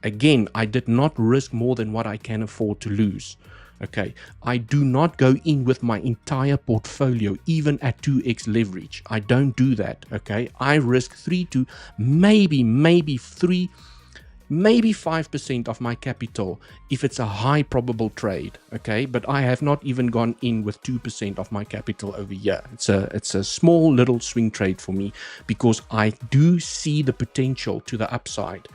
again, I did not risk more than what I can afford to lose. Okay, I do not go in with my entire portfolio, even at 2x leverage. I don't do that. Okay, I risk 3 to maybe 3 maybe 5% of my capital if it's a high probable trade, okay? But I have not even gone in with 2% of my capital over here. It's a small little swing trade for me because I do see the potential to the upside.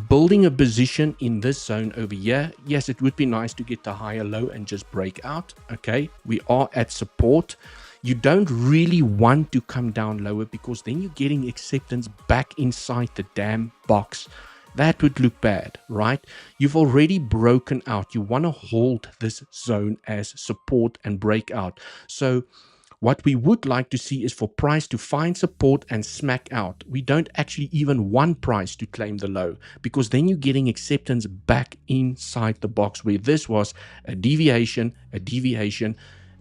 Building a position in this zone over here, yes, it would be nice to get the higher low and just break out, okay? We are at support. You don't really want to come down lower because then you're getting acceptance back inside the damn box. That would look bad, right? You've already broken out. You want to hold this zone as support and break out. So what we would like to see is for price to find support and smack out. We don't actually even want price to claim the low because then you're getting acceptance back inside the box where this was a deviation,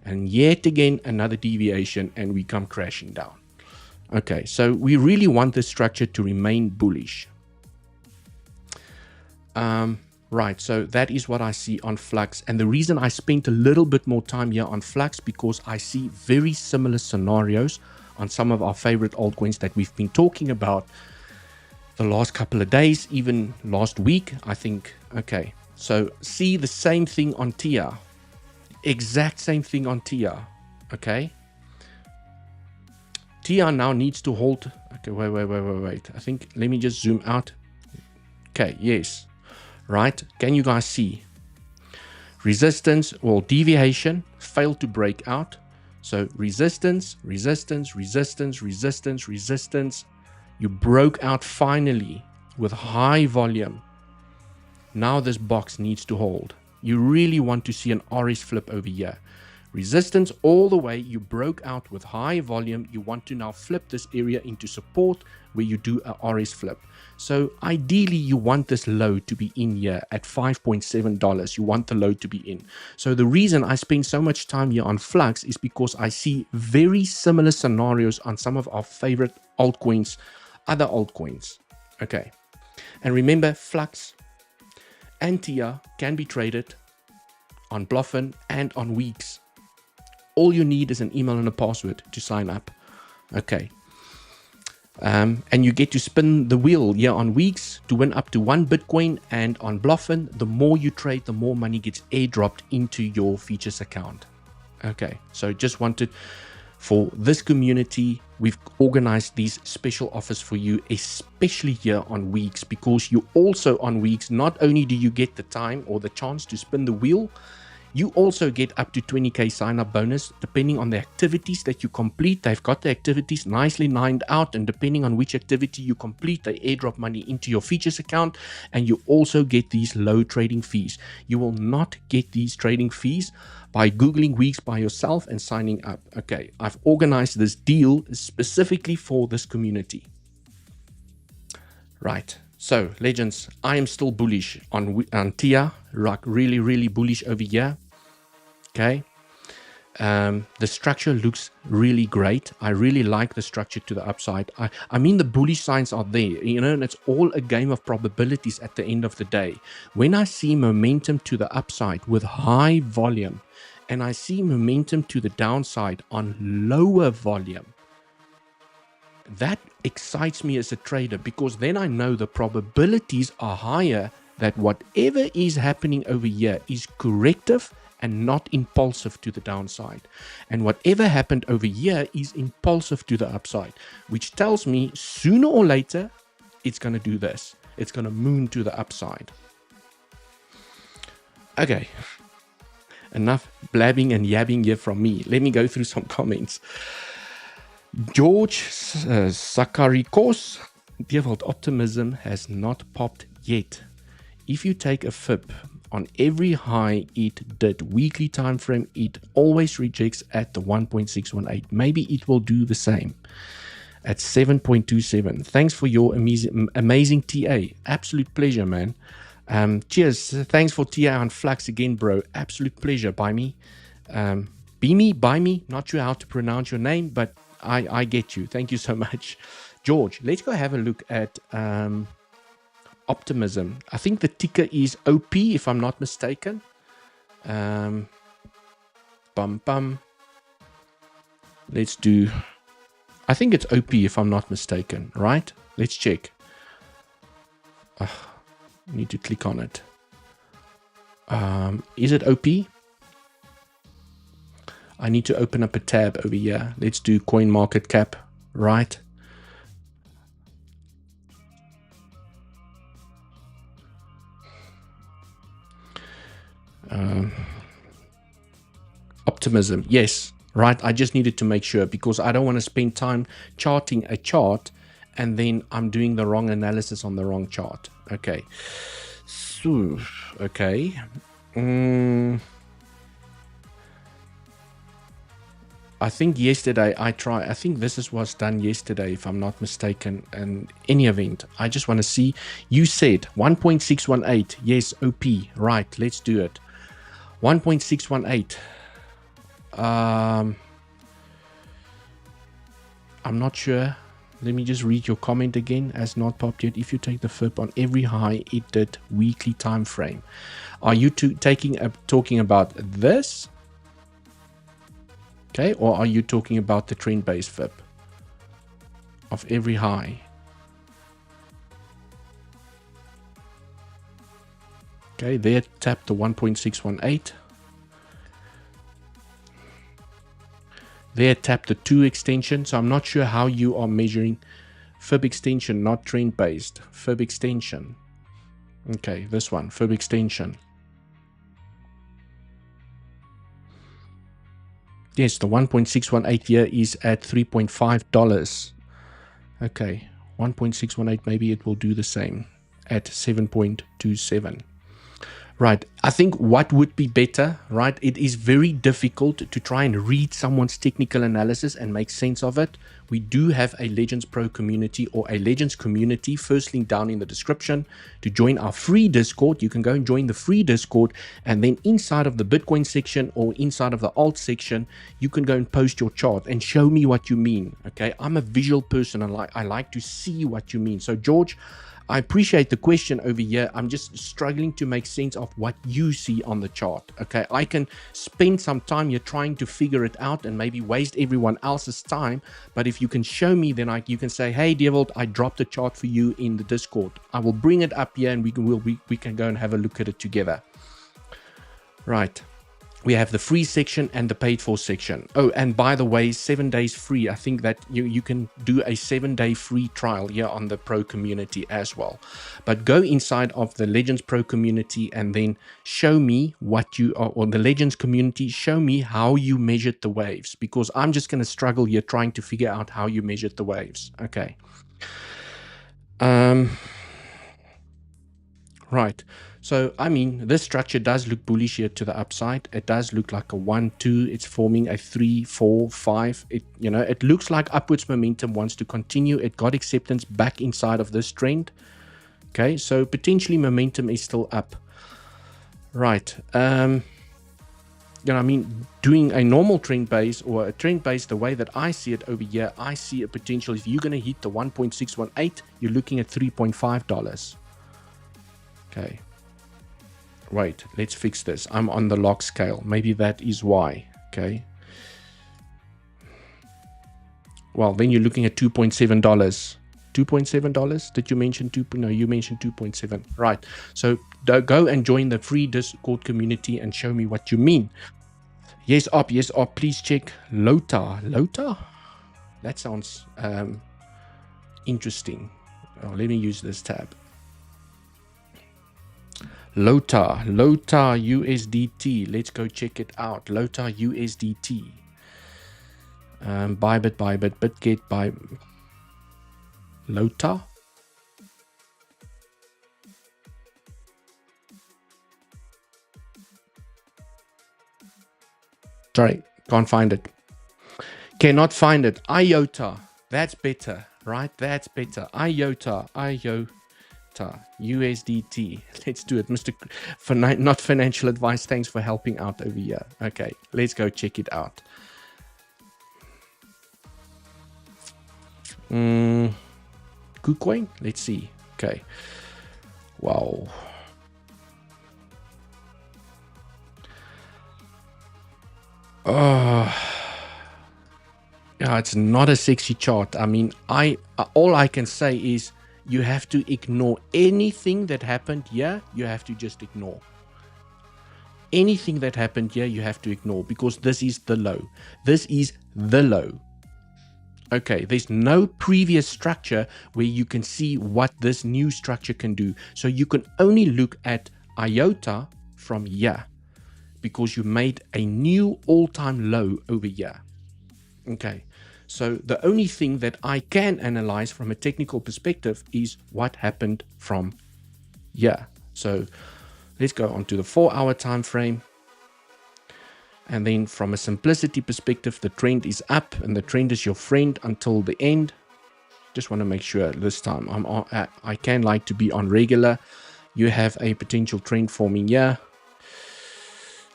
and yet again another deviation, and we come crashing down. Okay, so we really want this structure to remain bullish. Right, so that is what I see on Flux, and the reason I spent a little bit more time here on Flux because I see very similar scenarios on some of our favorite altcoins that we've been talking about the last couple of days, even last week, I think. Okay, so see the same thing on TIA, exact same thing on TIA. Okay, TIA now needs to hold. Okay, wait. I think, let me just zoom out. Okay, yes. Right, can you guys see resistance or deviation failed to break out? So resistance, you broke out finally with high volume. Now this box needs to hold. You really want to see an RS flip over here. Resistance all the way, you broke out with high volume. You want to now flip this area into support where you do a RS flip. So ideally you want this low to be in here at $5.7. You want the low to be in. So the reason I spend so much time here on Flux is because I see very similar scenarios on some of our favorite altcoins, other altcoins. Okay, and remember, Flux and TIA can be traded on Bluffin and on Weeks. All you need is an email and a password to sign up. Okay. And you get to spin the wheel here on Weeks to win up to 1 Bitcoin. And on Bluffin, the more you trade, the more money gets airdropped into your features account. Okay. So just wanted, for this community, we've organized these special offers for you, especially here on Weeks, because you also on Weeks, not only do you get the time or the chance to spin the wheel, you also get up to 20k sign-up bonus depending on the activities that you complete. They've got the activities nicely lined out, and depending on which activity you complete, they airdrop money into your features account, and you also get these low trading fees. You will not get these trading fees by Googling Weeks by yourself and signing up. Okay, I've organized this deal specifically for this community. Right. So, legends, I am still bullish on TIA, really bullish over here. Okay, the structure looks really great. I really like the structure to the upside. I mean, the bullish signs are there, you know, and it's all a game of probabilities at the end of the day. When I see momentum to the upside with high volume, and I see momentum to the downside on lower volume, that excites me as a trader, because then I know the probabilities are higher that whatever is happening over here is corrective and not impulsive to the downside. And whatever happened over here is impulsive to the upside, which tells me sooner or later it's going to do this. It's going to moon to the upside. Okay, enough blabbing and yabbing here from me. Let me go through some comments. 𝗖𝗿𝘆𝗽𝗁𝗃𝗃, Dewald, optimism has not popped yet. If you take a FIP on every high it did weekly time frame, it always rejects at the 1.618. Maybe it will do the same at 7.27. Thanks for your amazing TA. Absolute pleasure, man. Cheers. Thanks for TA on Flux again, bro. Absolute pleasure. By me. By me. Not sure how to pronounce your name, but I get you. Thank you so much. George, let's go have a look at optimism. I think the ticker is OP, if I'm not mistaken. Let's do, I think it's OP if I'm not mistaken, right? Let's check. I need to click on it. Is it OP? I need to open up a tab over here. Let's do coin market cap, right? Optimism, yes, right. I just needed to make sure because I don't want to spend time charting a chart and then I'm doing the wrong analysis on the wrong chart. Okay, so okay. I think yesterday I think this was done yesterday, if I'm not mistaken. In any event, I just want to see. You said 1.618. Yes, OP. Right. Let's do it. 1.618. I'm not sure. Let me just read your comment again. As not popped yet. If you take the FIB on every high, it did weekly time frame. Are you talking about this? Okay, or are you talking about the trend-based FIB of every high? Okay, there tap the 1.618. There tap the 2 extension. So I'm not sure how you are measuring FIB extension, not trend-based. FIB extension. Okay, this one, FIB extension. Yes, the 1.618 here is at $3.5. Okay, 1.618, maybe it will do the same at 7.27. Right, I think what would be better, right? It is very difficult to try and read someone's technical analysis and make sense of it. We do have a Legends Pro community or a Legends community, first link down in the description to join our free Discord. You can go and join the free Discord, and then inside of the Bitcoin section or inside of the alt section, you can go and post your chart and show me what you mean. Okay, I'm a visual person and I like to see what you mean. So George, I appreciate the question over here. I'm just struggling to make sense of what you see on the chart. Okay, I can spend some time here trying to figure it out and maybe waste everyone else's time. But if you can show me, then you can say, hey, Dewald, I dropped a chart for you in the Discord. I will bring it up here and we can go and have a look at it together. Right. We have the free section and the paid for section. Oh, and by the way, 7 days free. I think that you can do a 7-day free trial here on the Pro community as well. But go inside of the Legends Pro community and then show me what you are, or the Legends community, show me how you measured the waves, because I'm just going to struggle here trying to figure out how you measured the waves. Okay. Right. So, I mean, this structure does look bullish here to the upside. It does look like a 1, 2. It's forming a 3, 4, 5. It looks like upwards momentum wants to continue. It got acceptance back inside of this trend. Okay, so potentially momentum is still up. Right. I mean, doing a normal trend base or a trend base, the way that I see it over here, I see a potential. If you're going to hit the 1.618, you're looking at $3.5. Okay. Wait, let's fix this. I'm on the lock scale. Maybe that is why. Okay. Well, then you're looking at $2.7. $2.7? Did you mention 2? No, you mentioned 2.7. Right. So go and join the free Discord community and show me what you mean. Yes, up. Yes, up. Please check LOTA. LOTA? That sounds interesting. Oh, let me use this tab. LOTA USDT. Let's go check it out. LOTA USDT. Bybit, Bitget, buy LOTA. Sorry, can't find it. Cannot find it. IOTA. That's better, right? That's better. IOTA. USDT. Let's do it, Mr. Not financial advice. Thanks for helping out over here. Okay, let's go check it out. KuCoin. Let's see. Okay. Wow. Yeah, it's not a sexy chart. I mean, all I can say is you have to ignore anything that happened here. You have to just ignore anything that happened here. You have to ignore, because this is the low. This is the low. Okay, there's no previous structure where you can see what this new structure can do. So you can only look at IOTA from here, because you made a new all-time low over here. Okay, so the only thing that I can analyze from a technical perspective is what happened from here. So let's go on to the 4-hour time frame. And then from a simplicity perspective, the trend is up and the trend is your friend until the end. Just want to make sure this time I can like to be on regular. You have a potential trend forming here.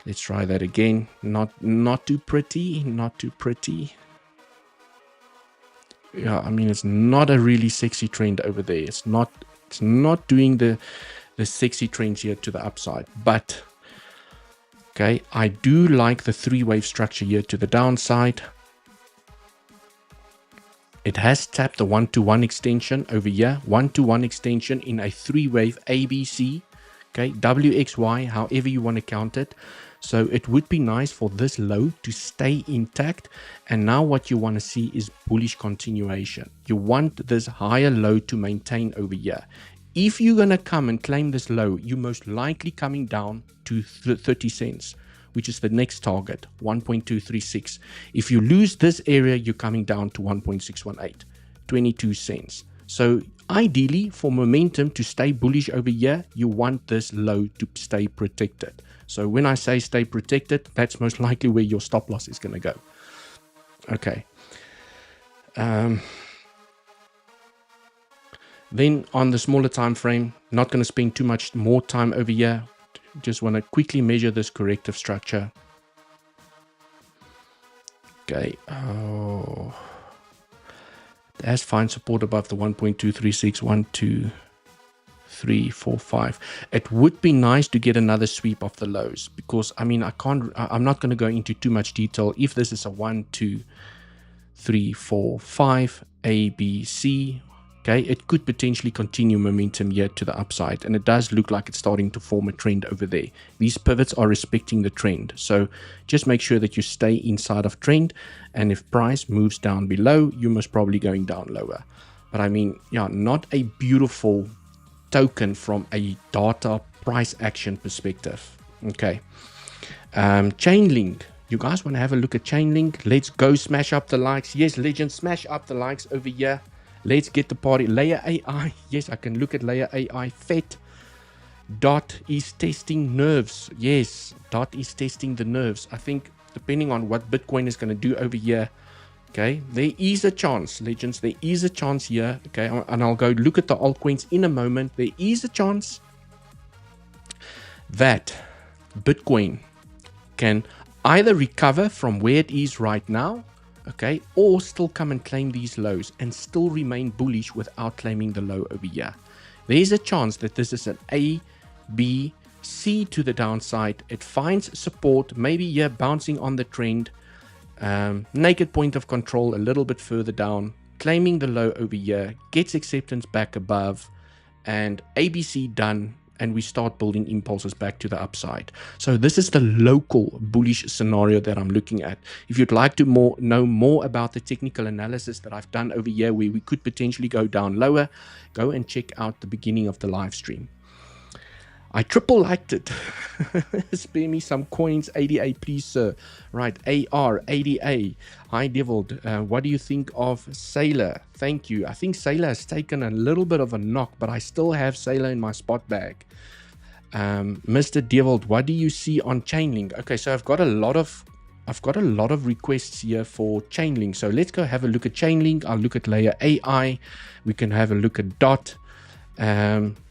Let's try that again. Not too pretty, not too pretty. Yeah, I mean, it's not a really sexy trend over there. It's not doing the sexy trends here to the upside, but okay, I do like the 3-wave structure here to the downside. It has tapped the 1-to-1 extension over here, 1-to-1 extension in a 3-wave ABC, okay, WXY, however you want to count it. So it would be nice for this low to stay intact. And now what you want to see is bullish continuation. You want this higher low to maintain over here. If you're going to come and claim this low, you're most likely coming down to 30 cents, which is the next target, 1.236. If you lose this area, you're coming down to 1.618, 22 cents. So ideally, for momentum to stay bullish over here, you want this low to stay protected. So when I say stay protected, that's most likely where your stop loss is going to go. Okay. Then on the smaller time frame, not going to spend too much more time over here. Just want to quickly measure this corrective structure. Okay. Oh, it has fine support above the 1.236, 1, 2, 3, 4, 5. It would be nice to get another sweep of the lows, because I mean, I'm not going to go into too much detail. If this is a 1, 2, 3, 4, 5, A, B, C. Okay, it could potentially continue momentum here to the upside, and it does look like it's starting to form a trend over there. These pivots are respecting the trend, so just make sure that you stay inside of trend, and if price moves down below, you're most probably going down lower. But I mean, yeah, not a beautiful token from a data price action perspective. Okay, Chainlink. You guys want to have a look at Chainlink? Let's go smash up the likes. Yes, legends, smash up the likes over here. Let's get the party. Layer AI. Yes, I can look at Layer AI. FET. Dot is testing nerves. Yes, Dot is testing the nerves. I think depending on what Bitcoin is going to do over here, okay, there is a chance, legends, there is a chance here, okay, and I'll go look at the altcoins in a moment. There is a chance that Bitcoin can either recover from where it is right now, okay, or still come and claim these lows and still remain bullish without claiming the low over here. There's a chance that this is an A, B, C to the downside. It finds support, maybe here bouncing on the trend, naked point of control a little bit further down, claiming the low over here, gets acceptance back above, and ABC done, and we start building impulses back to the upside. So this is the local bullish scenario that I'm looking at. If you'd like to know more about the technical analysis that I've done over here, where we could potentially go down lower, go and check out the beginning of the live stream. I triple liked it. Spare me some coins, ADA, please, sir. Right, AR, ADA. Hi, Dewald. What do you think of Sailor? Thank you. I think Sailor has taken a little bit of a knock, but I still have Sailor in my spot bag. Mr. Dewald, what do you see on Chainlink? Okay, so I've got a lot of requests here for Chainlink. So let's go have a look at Chainlink. I'll look at Layer AI. We can have a look at Dot.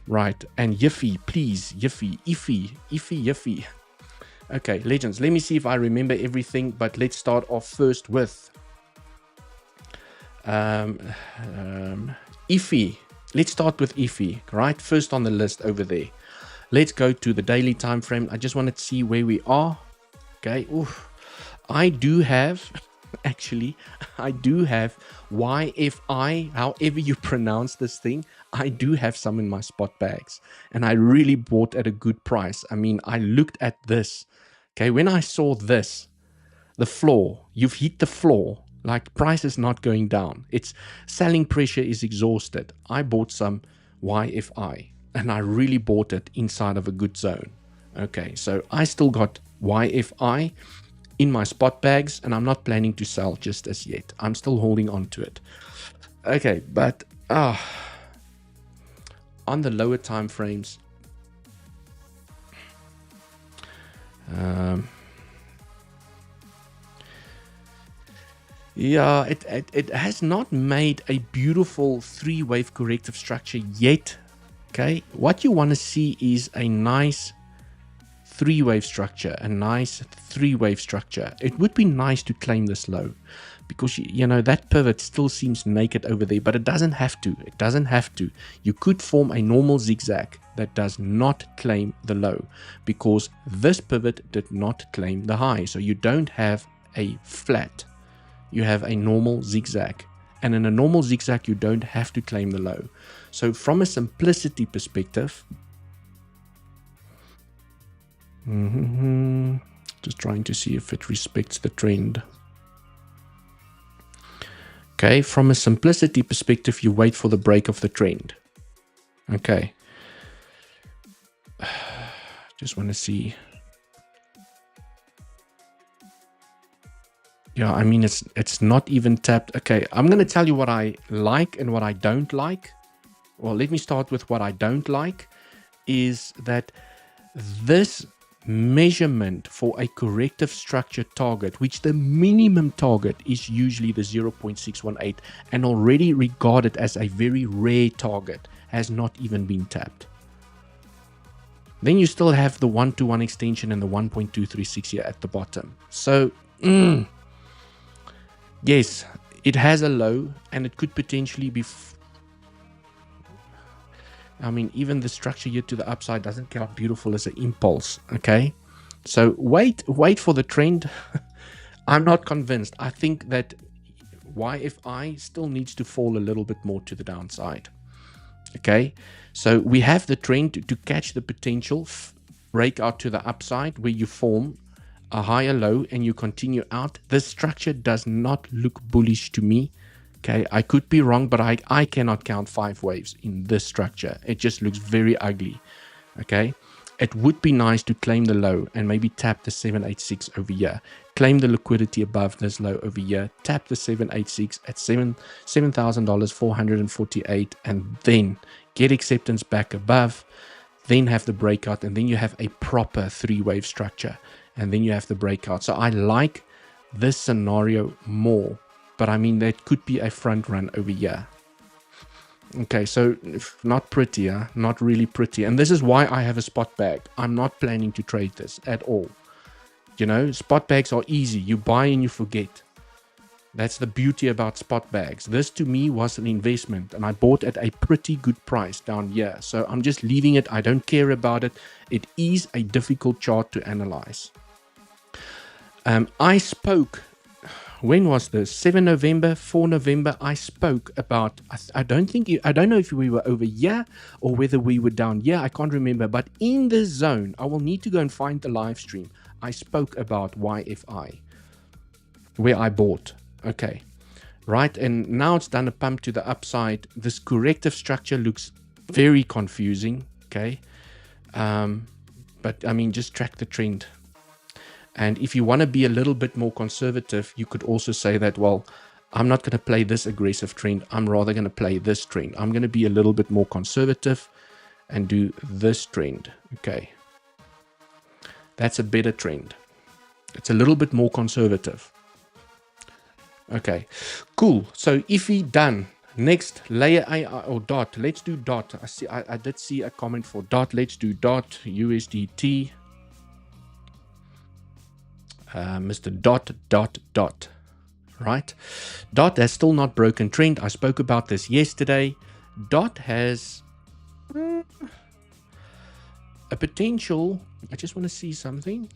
Right, and Yiffy, please, Yiffy. Okay, legends, let me see if I remember everything, but let's start off first with Iffy. Let's start with Iffy, right? First on the list over there. Let's go to the daily time frame. I just wanted to see where we are. Okay, oof. I do have actually, I do have 𝗖𝗿𝘆𝗽, however you pronounce this thing. I do have some in my spot bags, and I really bought at a good price. I mean, I looked at this. Okay, when I saw this, the floor, you've hit the floor, like price is not going down. It's selling pressure is exhausted. I bought some 𝗖𝗿𝘆𝗽, and I really bought it inside of a good zone. Okay, so I still got 𝗖𝗿𝘆𝗽 in my spot bags, and I'm not planning to sell just as yet. I'm still holding on to it. Okay, but on the lower time frames, yeah, it has not made a beautiful three-wave corrective structure yet. Okay, what you want to see is a nice three-wave structure, a nice three-wave structure. It would be nice to claim this low, because you know that pivot still seems naked over there, but it doesn't have to. It doesn't have to. You could form a normal zigzag that does not claim the low, because this pivot did not claim the high. So you don't have a flat, you have a normal zigzag, and in a normal zigzag you don't have to claim the low. So from a simplicity perspective, just trying to see if it respects the trend. Okay, from a simplicity perspective, you wait for the break of the trend. Okay, just want to see. Yeah, I mean, it's not even tapped. Okay, I'm going to tell you what I like and what I don't like. Well, let me start with what I don't like, is that this measurement for a corrective structure target, which the minimum target is usually the 0.618 and already regarded as a very rare target, has not even been tapped. Then you still have the 1-to-1 extension and the 1.236 here at the bottom. So, yes, it has a low, and it could potentially be... I mean, even the structure here to the upside doesn't count beautiful as an impulse, okay? So wait for the trend. I'm not convinced. I think that 𝗖𝗿𝘆𝗽 still needs to fall a little bit more to the downside, okay? So we have the trend to catch the potential breakout to the upside, where you form a higher low and you continue out. This structure does not look bullish to me. Okay, I could be wrong, but I cannot count 5 waves in this structure. It just looks very ugly. Okay, it would be nice to claim the low and maybe tap the 786 over here. Claim the liquidity above this low over here. Tap the 786 at $7,448, and then get acceptance back above. Then have the breakout, and then you have a proper 3-wave structure, and then you have the breakout. So I like this scenario more. But I mean, that could be a front run over here. Okay, so not pretty, huh? Not really pretty. And this is why I have a spot bag. I'm not planning to trade this at all. You know, spot bags are easy. You buy and you forget. That's the beauty about spot bags. This to me was an investment, and I bought at a pretty good price down here. So I'm just leaving it. I don't care about it. It is a difficult chart to analyze. I spoke... When was this? 7 November, 4 November, I spoke about, I don't know if we were over here or whether we were down here, I can't remember, but in the zone, I will need to go and find the live stream. I spoke about 𝗖𝗿𝘆𝗽, where I bought, okay, right, and now it's done a pump to the upside. This corrective structure looks very confusing, okay, but I mean, just track the trend. And if you want to be a little bit more conservative, you could also say that, well, I'm not going to play this aggressive trend. I'm rather going to play this trend. I'm going to be a little bit more conservative and do this trend. Okay. That's a better trend. It's a little bit more conservative. Okay, cool. So iffy done. Next, layer AI or dot. Let's do dot. I did see a comment for dot. Let's do dot USDT. Mr. Dot, right? Dot has still not broken trend. I spoke about this yesterday. Dot has a potential. I just want to see something.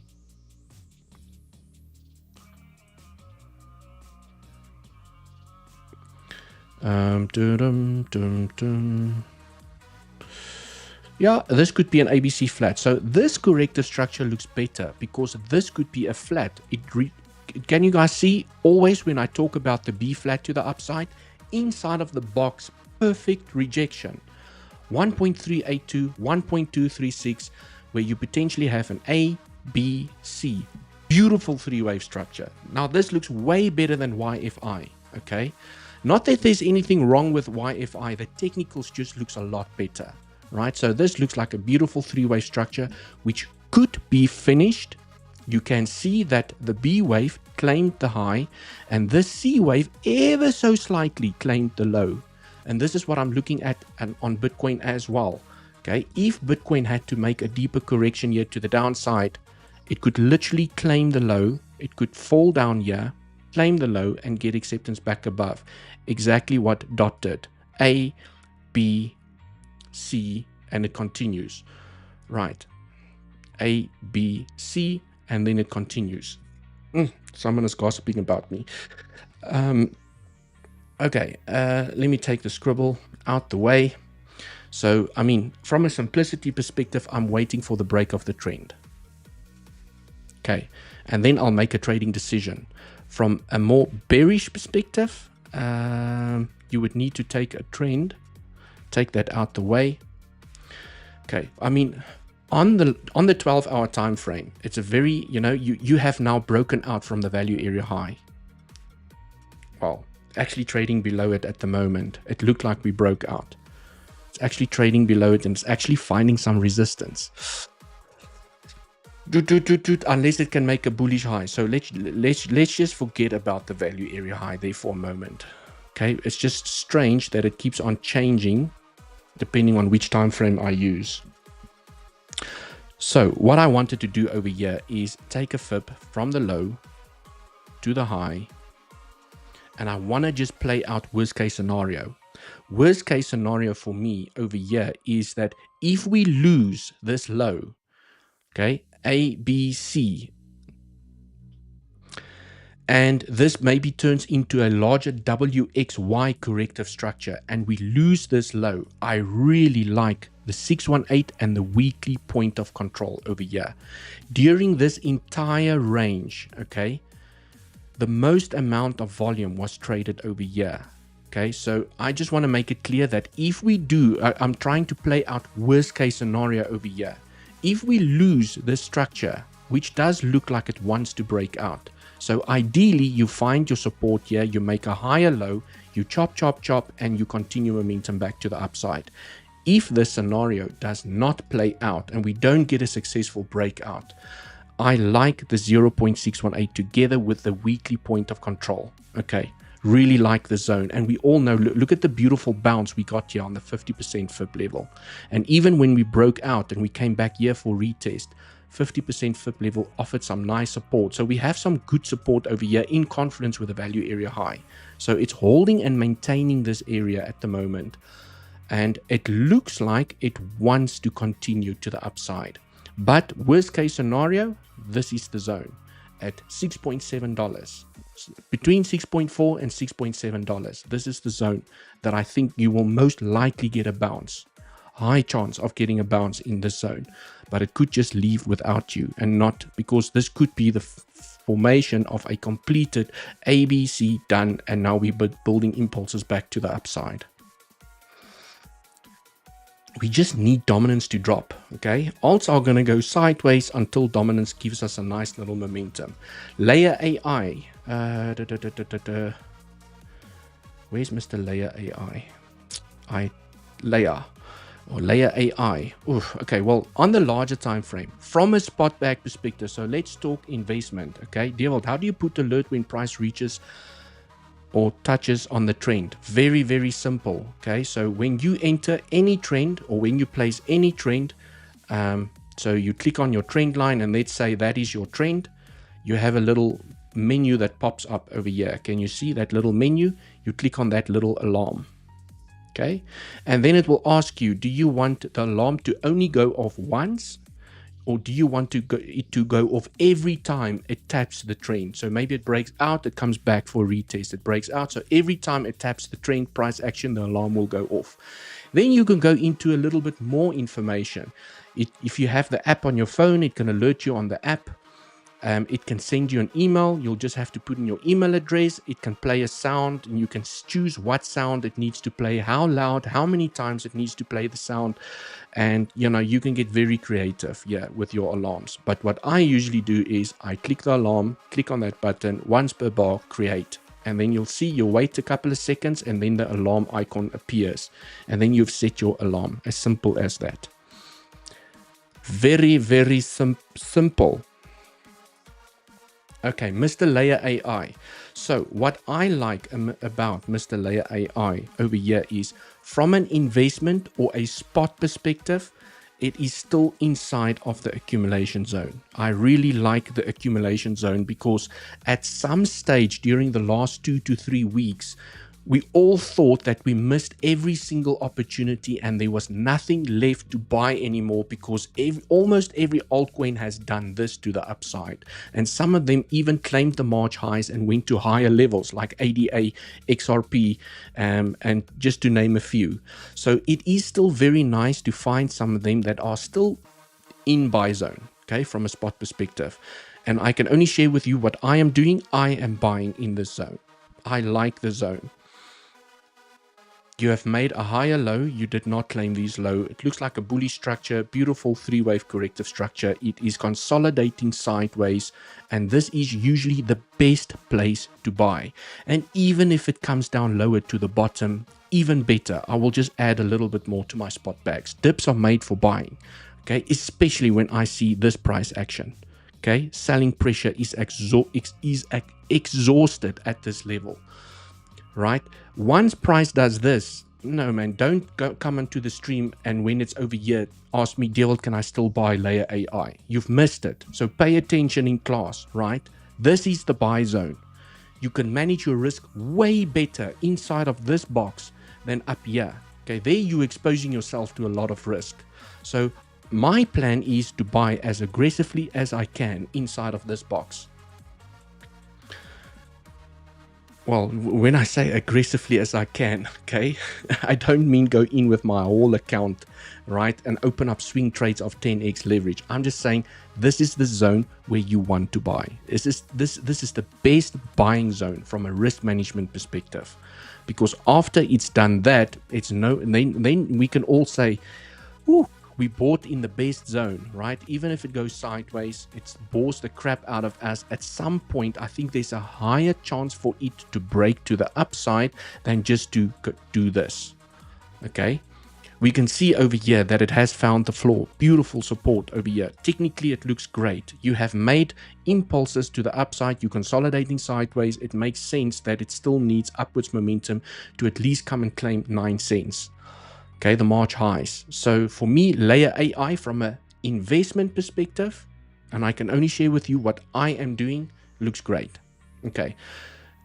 Yeah, this could be an ABC flat. So this corrective structure looks better because this could be a flat. Can you guys see always when I talk about the B flat to the upside, inside of the box, perfect rejection. 1.382, 1.236, where you potentially have an A, B, C. Beautiful three-wave structure. Now this looks way better than YFI, okay? Not that there's anything wrong with YFI, the technicals just looks a lot better, right? So this looks like a beautiful three-wave structure, which could be finished. You can see that the B wave claimed the high, and this C wave ever so slightly claimed the low. And this is what I'm looking at on Bitcoin as well. Okay, if Bitcoin had to make a deeper correction here to the downside, it could literally claim the low. It could fall down here, claim the low, and get acceptance back above. Exactly what DOT did. A, B, C, and it continues. Right. A, B, C, and then it continues. Someone is gossiping about me. Okay, let me take the scribble out the way. So, I mean, from a simplicity perspective, I'm waiting for the break of the trend. Okay, and then I'll make a trading decision. From a more bearish perspective, you would need to take a trend, take that out the way. Okay, I mean, on the 12-hour time frame, it's a very, you have now broken out from the value area high. Well, actually trading below it at the moment. It looked like we broke out. It's actually trading below it, and it's actually finding some resistance. Unless it can make a bullish high. So let's just forget about the value area high there for a moment. Okay, it's just strange that it keeps on changing depending on which time frame I use. So what I wanted to do over here is take a fib from the low to the high, and I want to just play out worst case scenario. Worst case scenario for me over here is that if we lose this low, okay, A, B, C, and this maybe turns into a larger WXY corrective structure, and we lose this low, I really like the 618 and the weekly point of control over here. During this entire range, okay, the most amount of volume was traded over here. Okay, so I just want to make it clear that if we do, I'm trying to play out worst case scenario over here. If we lose this structure, which does look like it wants to break out, so ideally you find your support here, you make a higher low, you chop, chop, chop, and you continue momentum back to the upside. If this scenario does not play out and we don't get a successful breakout, I like the 0.618 together with the weekly point of control. Okay, really like the zone. And we all know, look at the beautiful bounce we got here on the 50% fib level. And even when we broke out and we came back here for retest, 50% fib level offered some nice support. So we have some good support over here in confidence with the value area high. So it's holding and maintaining this area at the moment. And it looks like it wants to continue to the upside. But worst case scenario, this is the zone at $6.7. Between $6.4 and $6.7. This is the zone that I think you will most likely get a bounce. High chance of getting a bounce in this zone. But it could just leave without you, and not because this could be the formation of a completed ABC done, and now we're building impulses back to the upside. We just need dominance to drop, okay? Alts are going to go sideways until dominance gives us a nice little momentum. Layer AI. Where's Mr. Layer AI? Layer AI. Oof, okay, well, on the larger time frame, from a spot back perspective, so let's talk investment, okay? Dewald, how do you put alert when price reaches or touches on the trend? Very, very simple. Okay, so when you enter any trend or when you place any trend, so you click on your trend line and let's say that is your trend, you have a little menu that pops up over here. Can you see that little menu? You click on that little alarm. Okay, and then it will ask you, do you want the alarm to only go off once? Or do you want it to go off every time it taps the trend? So maybe it breaks out, it comes back for a retest, it breaks out. So every time it taps the trend price action, the alarm will go off. Then you can go into a little bit more information. If you have the app on your phone, it can alert you on the app. It can send you an email. You'll just have to put in your email address. It can play a sound, and you can choose what sound it needs to play, how loud, how many times it needs to play the sound. And you can get very creative with your alarms. But what I usually do is I click the alarm, click on that button, once per bar, create. And then you'll wait a couple of seconds, and then the alarm icon appears. And then you've set your alarm. As simple as that. Very, very simple. Okay, Mr. 𝗖𝗍𝗽𝗽. So what I like about Mr. 𝗖𝗍𝗽𝗽 over here is, from an investment or a spot perspective, it is still inside of the accumulation zone. I really like the accumulation zone because at some stage during the last 2 to 3 weeks, we all thought that we missed every single opportunity and there was nothing left to buy anymore, because almost every altcoin has done this to the upside. And some of them even claimed the March highs and went to higher levels like ADA, XRP, and just to name a few. So it is still very nice to find some of them that are still in buy zone, okay, from a spot perspective. And I can only share with you what I am doing. I am buying in this zone. I like the zone. You have made a higher low. You did not claim these low. It looks like a bullish structure, beautiful 3-wave corrective structure. It is consolidating sideways, and this is usually the best place to buy. And even if it comes down lower to the bottom, even better. I will just add a little bit more to my spot bags. Dips are made for buying, okay, especially when I see this price action. Okay, selling pressure is exhausted at this level. Right? Once price does this, no man, don't come into the stream and when it's over here, ask me, Dewald, can I still buy 𝗖𝗍𝗽𝗽? You've missed it. So pay attention in class, right? This is the buy zone. You can manage your risk way better inside of this box than up here. Okay, there you're exposing yourself to a lot of risk. So my plan is to buy as aggressively as I can inside of this box. Well, when I say aggressively as I can, okay, I don't mean go in with my whole account, right, and open up swing trades of 10x leverage. I'm just saying this is the zone where you want to buy. This is the best buying zone from a risk management perspective, because after it's done that, then we can all say, ooh, we bought in the best zone, right? Even if it goes sideways, it bores the crap out of us. At some point, I think there's a higher chance for it to break to the upside than just to do this. Okay, we can see over here that it has found the floor. Beautiful support over here. Technically, it looks great. You have made impulses to the upside. You're consolidating sideways. It makes sense that it still needs upwards momentum to at least come and claim 9 cents. Okay, the March highs. So for me, 𝗖𝗍𝗽𝗽 from an investment perspective, and I can only share with you what I am doing, looks great. Okay,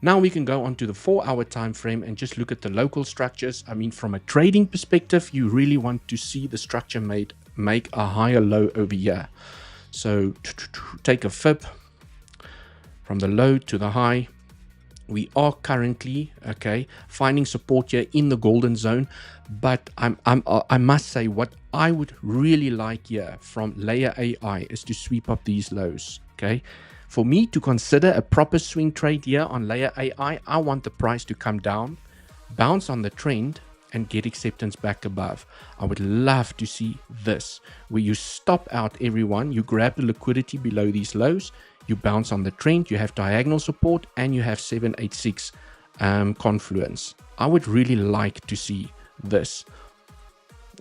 now we can go on to the 4-hour time frame and just look at the local structures. I mean, from a trading perspective, you really want to see the structure make a higher low over here. So take a fib from the low to the high. We are currently, okay, finding support here in the golden zone, but I must say what I would really like here from 𝗖𝗍𝗽𝗽 is to sweep up these lows, okay? For me to consider a proper swing trade here on 𝗖𝗍𝗽𝗽, I want the price to come down, bounce on the trend, and get acceptance back above. I would love to see this, where you stop out everyone, you grab the liquidity below these lows, you bounce on the trend, you have diagonal support, and you have 786 confluence. I would really like to see this.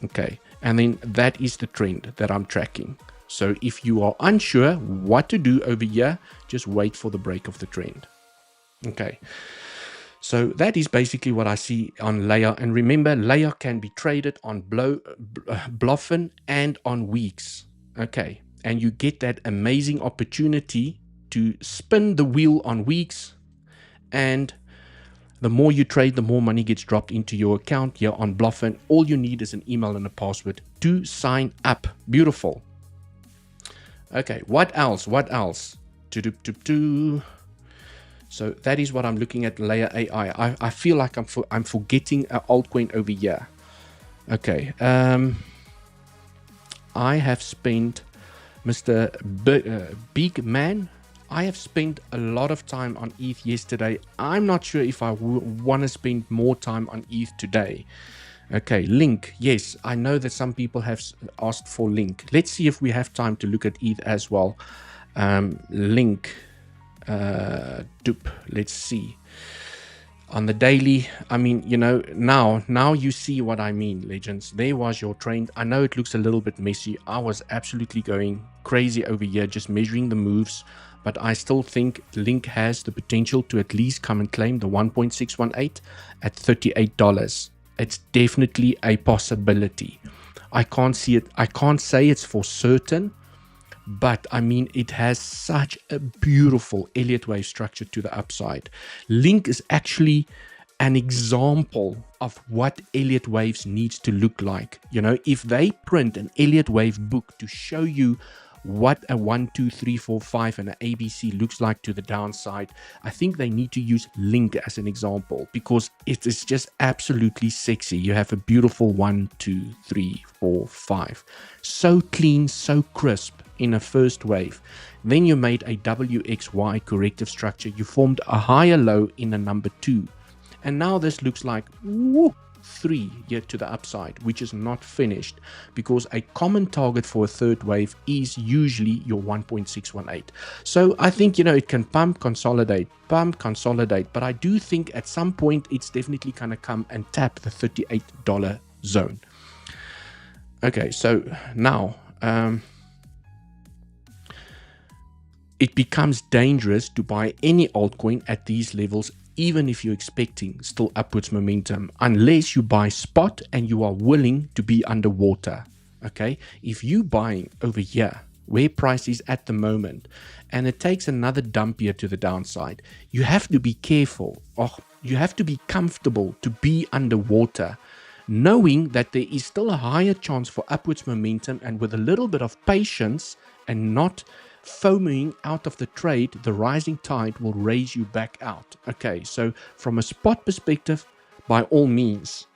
Okay, and then that is the trend that I'm tracking. So if you are unsure what to do over here, just wait for the break of the trend. Okay, so that is basically what I see on 𝗖𝗍. And remember, 𝗖𝗍 can be traded on bluffing and on weeks. Okay, and you get that amazing opportunity to spin the wheel on weeks, and the more you trade, the more money gets dropped into your account here on bluffing. All you need is an email and a password to sign up. Beautiful. Okay, what else? What else? So that is what I'm looking at, Layer AI. I feel like I'm forgetting an altcoin over here. Okay, I have spent, Mr. Big Man, I have spent a lot of time on ETH yesterday. I'm not sure if I want to spend more time on ETH today. Okay, Link. Yes, I know that some people have asked for Link. Let's see if we have time to look at ETH as well. Link. Dupe. Let's see. On the daily, I mean, you know, now you see what I mean, legends. There was your trend. I know it looks a little bit messy. I was absolutely going crazy over here, just measuring the moves. But I still think Link has the potential to at least come and claim the 1.618 at $38. It's definitely a possibility. I can't see it. I can't say it's for certain, but I mean, it has such a beautiful Elliott wave structure to the upside. Link is actually an example of what Elliott waves needs to look like. You know, if they print an Elliott wave book to show you what a 1, 2, 3, 4, 5 and an ABC looks like to the downside, I think they need to use Link as an example, because it is just absolutely sexy. You have a beautiful 1, 2, 3, 4, 5. So clean, so crisp in a first wave. Then you made a WXY corrective structure. You formed a higher low in a number 2. And now this looks like 3 yet to the upside, which is not finished, because a common target for a third wave is usually your 1.618. So I think, you know, it can pump, consolidate, but I do think at some point it's definitely going to come and tap the $38 zone. Okay, so now it becomes dangerous to buy any altcoin at these levels, even if you're expecting still upwards momentum, unless you buy spot and you are willing to be underwater. Okay, if you buying over here where price is at the moment and it takes another dump here to the downside, you have to be careful, or you have to be comfortable to be underwater, knowing that there is still a higher chance for upwards momentum, and with a little bit of patience and not foaming out of the trade, the rising tide will raise you back out. Okay, so from a spot perspective, by all means,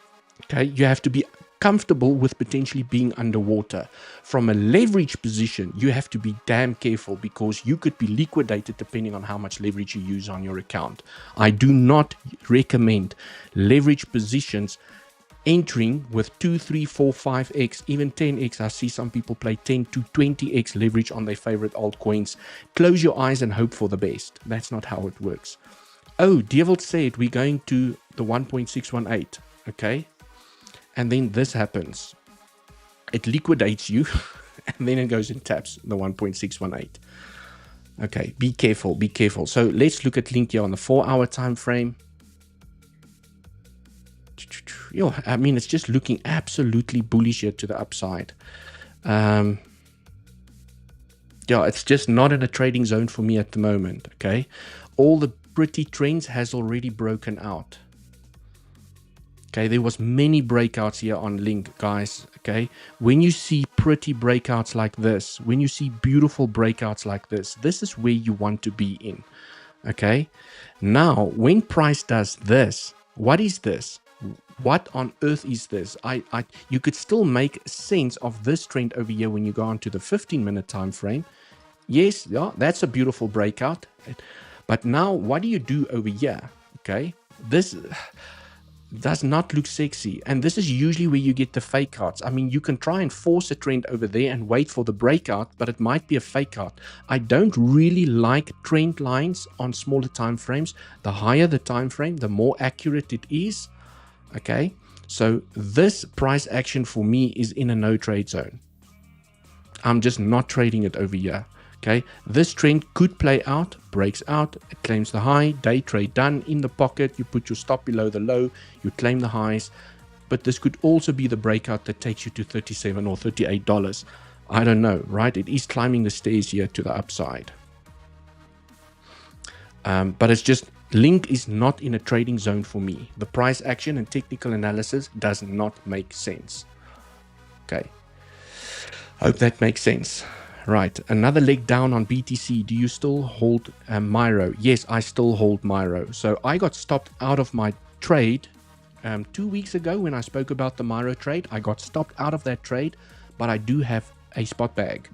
okay, you have to be comfortable with potentially being underwater. From a leverage position, you have to be damn careful, because you could be liquidated depending on how much leverage you use on your account. I do not recommend leverage positions entering with 2, 3, 4, 5x, even 10x. I see some people play 10 to 20x leverage on their favorite altcoins. Close your eyes and hope for the best. That's not how it works. Oh, Dewald said we're going to the 1.618. Okay. And then this happens. It liquidates you and then it goes and taps the 1.618. Okay. Be careful. Be careful. So let's look at Link here on the 4-hour time frame. Yo, I mean, it's just looking absolutely bullish here to the upside. Yeah, it's just not in a trading zone for me at the moment. Okay, all the pretty trends has already broken out. Okay, there was many breakouts here on Link, guys. Okay, when you see pretty breakouts like this, when you see beautiful breakouts like this, this is where you want to be in. Okay, now when price does this, what is this? What on earth is this? You could still make sense of this trend over here when you go on to the 15-minute time frame. Yes, yeah, that's a beautiful breakout. But now what do you do over here? Okay, this does not look sexy, and this is usually where you get the fake outs. I mean, you can try and force a trend over there and wait for the breakout, but it might be a fake out. I don't really like trend lines on smaller time frames. The higher the time frame, the more accurate it is. Okay, so this price action for me is in a no trade zone. I'm just not trading it over here. Okay, this trend could play out, breaks out, it claims the high, day trade done, in the pocket, you put your stop below the low, you claim the highs, but this could also be the breakout that takes you to $37 or $38. I don't know, right? It is climbing the stairs here to the upside. But it's just, Link is not in a trading zone for me. The price action and technical analysis does not make sense. Okay. Hope that makes sense. Right, another leg down on BTC. Do you still hold Miro? Yes, I still hold Miro. So I got stopped out of my trade 2 weeks ago when I spoke about the Miro trade. I got stopped out of that trade, but I do have a spot bag.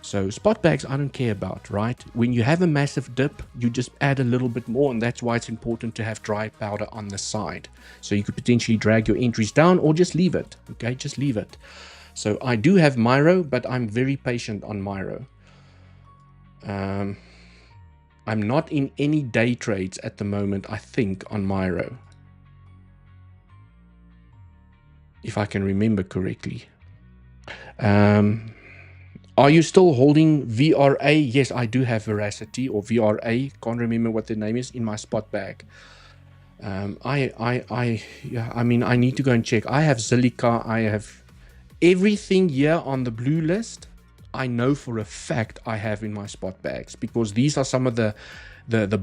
So spot bags I don't care about, right? When you have a massive dip, you just add a little bit more, and that's why it's important to have dry powder on the side. So you could potentially drag your entries down or just leave it, okay? Just leave it. So I do have Miro, but I'm very patient on Miro. I'm not in any day trades at the moment, I think, on Miro, if I can remember correctly. Are you still holding VRA? Yes, I do have Veracity or VRA. Can't remember what the name is in my spot bag. I mean, I need to go and check. I have 𝗬cie𝗂𝗿. I have everything here on the blue list. I know for a fact I have in my spot bags, because these are some of the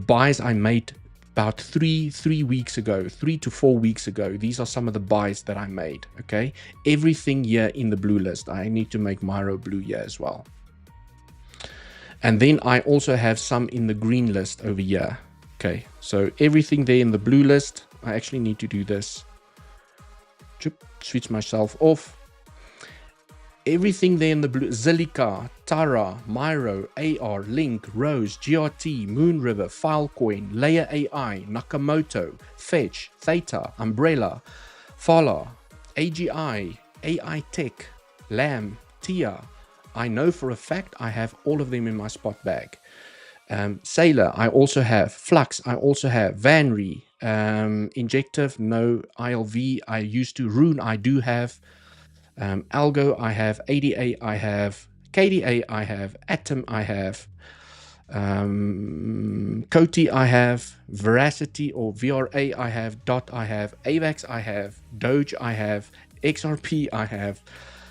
buys I made about three weeks ago, 3 to 4 weeks ago. These are some of the buys that I made. Okay, everything here in the blue list. I need to make Miro blue here as well. And then I also have some in the green list over here. Okay, so everything there in the blue list. I actually need to do this. Switch myself off. Everything there in the blue: 𝗬cie𝗂𝗿, Tara, Miro, AR, Link, Rose, GRT, Moon River, Filecoin, Layer AI, Nakamoto, Fetch, Theta, Umbrella, Fala, AGI, AI Tech, Lamb, TIA. I know for a fact I have all of them in my spot bag. Sailor, I also have. Flux, I also have. Vanry, Injective, no. ILV, I used to. Rune, I do have. Algo, I have. ADA, I have. KDA, I have. Atom, I have. Coty, I have. Veracity or VRA, I have. DOT, I have. AVAX, I have. Doge, I have. XRP, I have.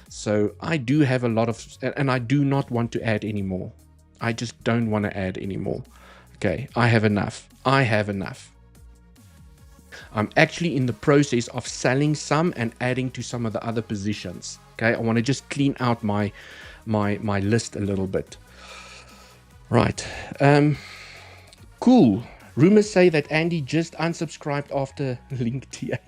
So I do have a lot of, and I do not want to add any more. I just don't want to add anymore. Okay, I have enough. I have enough. I'm actually in the process of selling some and adding to some of the other positions. Okay, I want to just clean out my list a little bit. Right. Cool. Rumors say that Andy just unsubscribed after Link TA.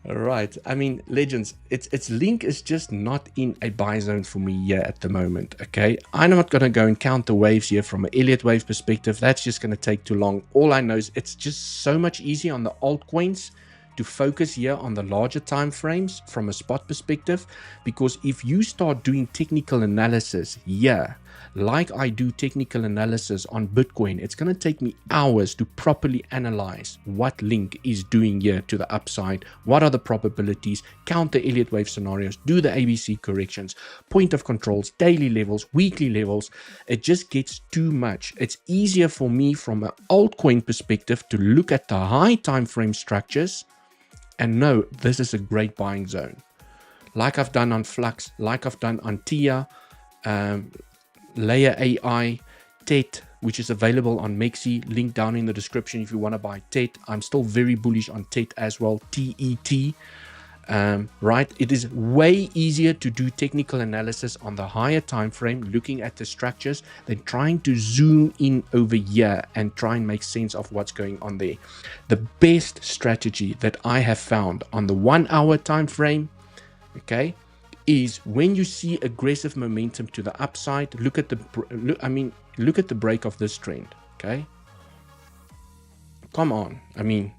Right. I mean, legends, its Link is just not in a buy zone for me here at the moment. Okay, I'm not going to go and count the waves here from an Elliot wave perspective. That's just going to take too long. All I know is it's just so much easier on the altcoins to focus here on the larger time frames from a spot perspective, because if you start doing technical analysis here, like I do technical analysis on Bitcoin, it's going to take me hours to properly analyze what Link is doing here to the upside, what are the probabilities, count the Elliott wave scenarios, do the ABC corrections, point of controls, daily levels, weekly levels. It just gets too much. It's easier for me from an altcoin perspective to look at the high time frame structures and know this is a great buying zone, like I've done on Flux, like I've done on TIA, Layer AI, TET, which is available on 𝗞𝗍, link down in the description if you want to buy TET. I'm still very bullish on TET as well, TET. Right, it is way easier to do technical analysis on the higher time frame, looking at the structures, than trying to zoom in over here and try and make sense of what's going on there. The best strategy that I have found on the 1 hour time frame, okay, is when you see aggressive momentum to the upside, look at the break of this trend. Okay, come on, I mean,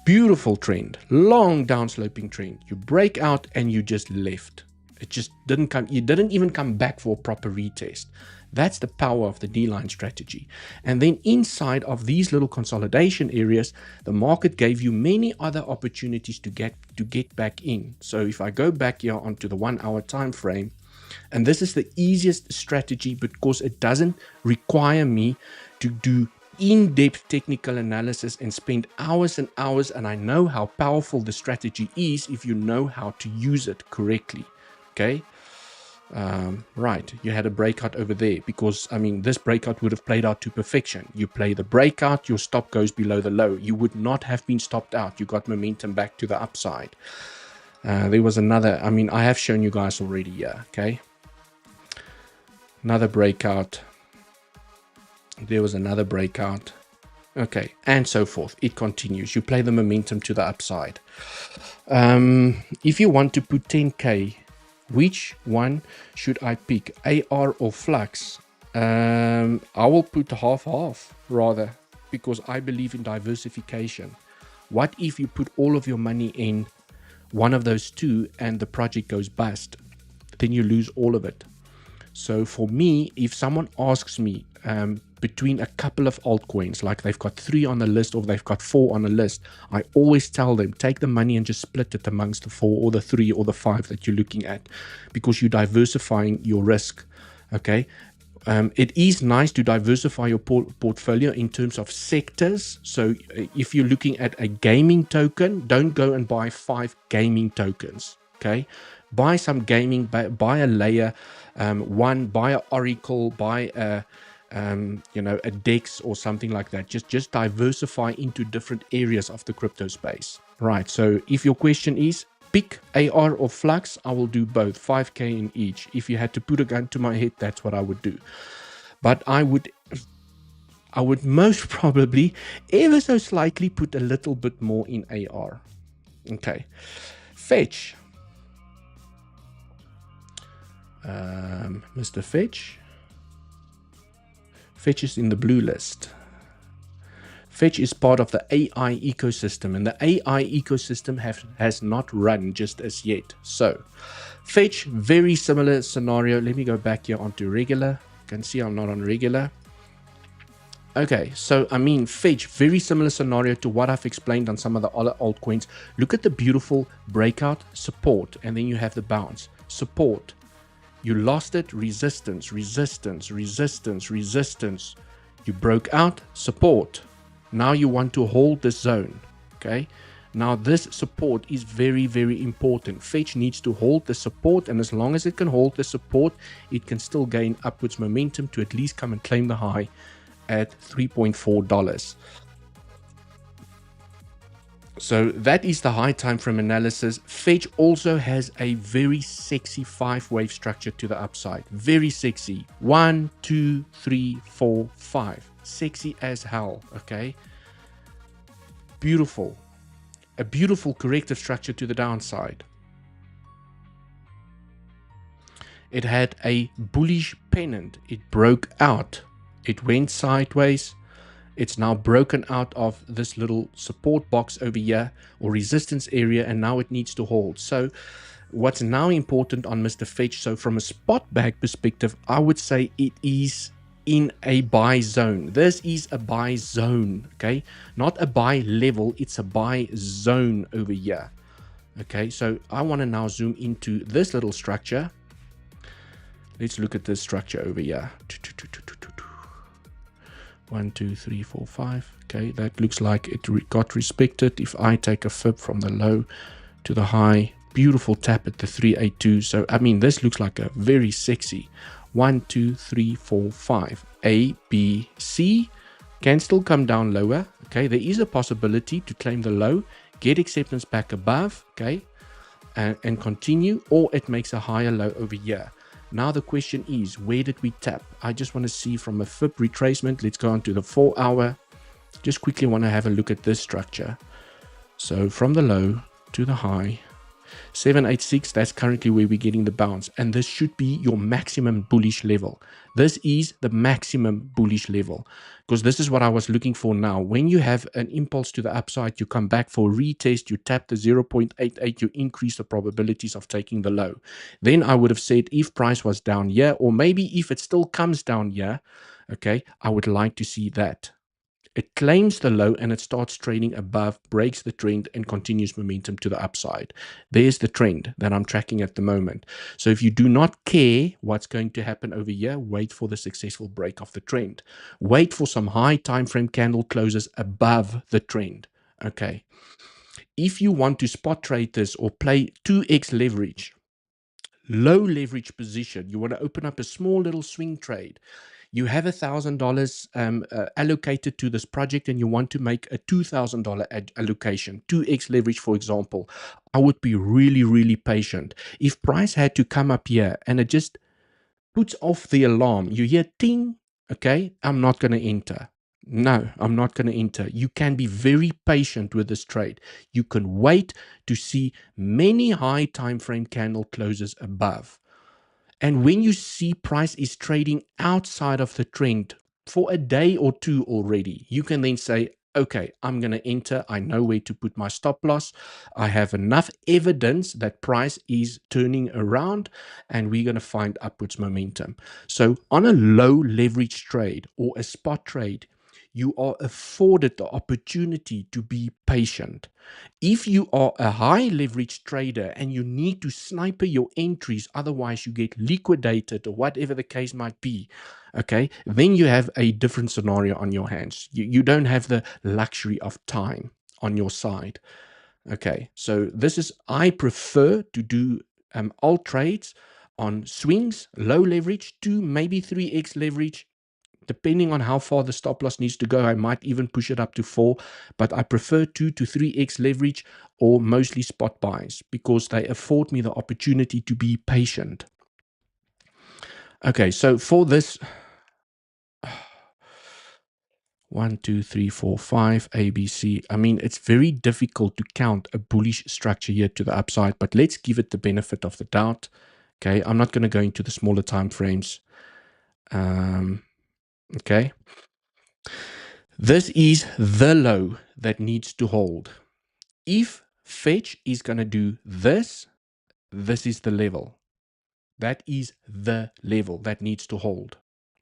beautiful trend, long down sloping trend. You break out and you just left. It just didn't come, you didn't even come back for a proper retest. That's the power of the D-line strategy. And then inside of these little consolidation areas, the market gave you many other opportunities to get back in. So if I go back here onto the 1 hour time frame, and this is the easiest strategy because it doesn't require me to do in-depth technical analysis and spend hours and hours, and I know how powerful the strategy is if you know how to use it correctly. Okay, right, you had a breakout over there because, I mean, this breakout would have played out to perfection. You play the breakout, your stop goes below the low. You would not have been stopped out. You got momentum back to the upside. There was another, I mean, I have shown you guys already here, okay? Another breakout. There was another breakout. Okay, and so forth. It continues. You play the momentum to the upside. If you want to put 10K, which one should I pick, AR or Flux? I will put half-half rather, because I believe in diversification. What if you put all of your money in one of those two and the project goes bust? Then you lose all of it. So for me, if someone asks me between a couple of altcoins, like they've got 3 on the list or they've got 4 on the list, I always tell them, take the money and just split it amongst the 4 or the 3 or the 5 that you're looking at, because you're diversifying your risk. Okay. It is nice to diversify your portfolio in terms of sectors. So if you're looking at a gaming token, don't go and buy 5 gaming tokens. Okay. Buy some gaming, buy a layer one, buy a Oracle, buy a a DEX or something like that. Just diversify into different areas of the crypto space. Right. So if your question is pick AR or Flux, I will do both, 5K in each. If you had to put a gun to my head, that's what I would do. But I would most probably ever so slightly put a little bit more in AR. Okay. Fetch. Mr. Fetch. Fetch is in the blue list. Fetch is part of the AI ecosystem, and the AI ecosystem has not run just as yet. So, Fetch, very similar scenario. Let me go back here onto regular. You can see I'm not on regular. Okay, so I mean, Fetch, very similar scenario to what I've explained on some of the other altcoins. Look at the beautiful breakout, support, and then you have the bounce. Support. You lost it, resistance, resistance, resistance, resistance. You broke out, support. Now you want to hold the zone, okay? Now this support is very, very important. Fetch needs to hold the support, and as long as it can hold the support, it can still gain upwards momentum to at least come and claim the high at $3.4. So that is the high time frame analysis. Fetch also has a very sexy 5-wave structure to the upside. Very sexy. 1, 2, 3, 4, 5. Sexy as hell, okay? Beautiful. A beautiful corrective structure to the downside. It had a bullish pennant. It broke out. It went sideways. It's now broken out of this little support box over here, or resistance area, and now it needs to hold. So what's now important on Mr. Fetch, so from a spot bag perspective, I would say it is in a buy zone. This is a buy zone, okay? Not a buy level, it's a buy zone over here. Okay, so I want to now zoom into this little structure. Let's look at this structure over here. 1, 2, 3, 4, 5. Okay, that looks like it got respected. If I take a fib from the low to the high, beautiful tap at the 382. So I mean, this looks like a very sexy 1, 2, 3, 4, 5. A, B, C can still come down lower. Okay, there is a possibility to claim the low, get acceptance back above, okay, and continue, or it makes a higher low over here. Now the question is, where did we tap? I just want to see from a fib retracement. Let's go on to the 4 hour. Just quickly want to have a look at this structure. So from the low to the high, 786, that's currently where we're getting the bounce. And this should be your maximum bullish level. This is the maximum bullish level, because this is what I was looking for now. When you have an impulse to the upside, you come back for a retest, you tap the 0.88, you increase the probabilities of taking the low. Then I would have said if price was down here, or maybe if it still comes down here, okay, I would like to see that. It claims the low and it starts trading above, breaks the trend, and continues momentum to the upside. There's the trend that I'm tracking at the moment. So if you do not care what's going to happen over here, wait for the successful break of the trend. Wait for some high time frame candle closes above the trend. Okay. If you want to spot trade this or play 2x leverage, low leverage position, you want to open up a small little swing trade, You have $1,000 allocated to this project and you want to make a $2,000 allocation, 2x leverage, for example. I would be really, really patient. If price had to come up here and it just puts off the alarm, you hear ting, okay, I'm not going to enter. No, I'm not going to enter. You can be very patient with this trade. You can wait to see many high time frame candle closes above. And when you see price is trading outside of the trend for a day or two already, you can then say, okay, I'm going to enter. I know where to put my stop loss. I have enough evidence that price is turning around and we're going to find upwards momentum. So on a low leverage trade or a spot trade, you are afforded the opportunity to be patient. If you are a high leverage trader and you need to sniper your entries, otherwise you get liquidated or whatever the case might be, okay, then you have a different scenario on your hands. You don't have the luxury of time on your side. Okay, so this is, I prefer to do alt trades on swings, low leverage, 2, maybe 3x leverage. Depending on how far the stop loss needs to go, I might even push it up to 4, but I prefer 2 to 3x leverage or mostly spot buys because they afford me the opportunity to be patient. Okay, so for this 1, 2, 3, 4, 5, ABC, I mean, it's very difficult to count a bullish structure here to the upside, but let's give it the benefit of the doubt. Okay, I'm not going to go into the smaller time frames. Okay. This is the low that needs to hold. If fetch is going to do this, this is the level. That is the level that needs to hold.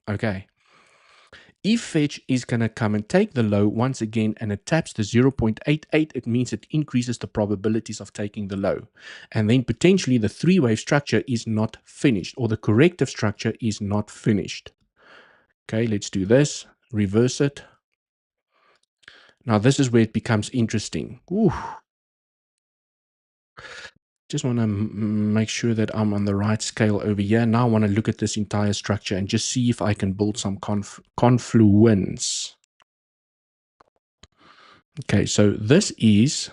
Okay. If fetch is going to come and take the low once again and it taps the 0.88, it means it increases the probabilities of taking the low. And then potentially the three-wave structure is not finished, or the corrective structure is not finished. Okay, let's do this. Reverse it. Now this is where it becomes interesting. Ooh. Just want to make sure that I'm on the right scale over here. Now I want to look at this entire structure and just see if I can build some confluence. Okay, so this is,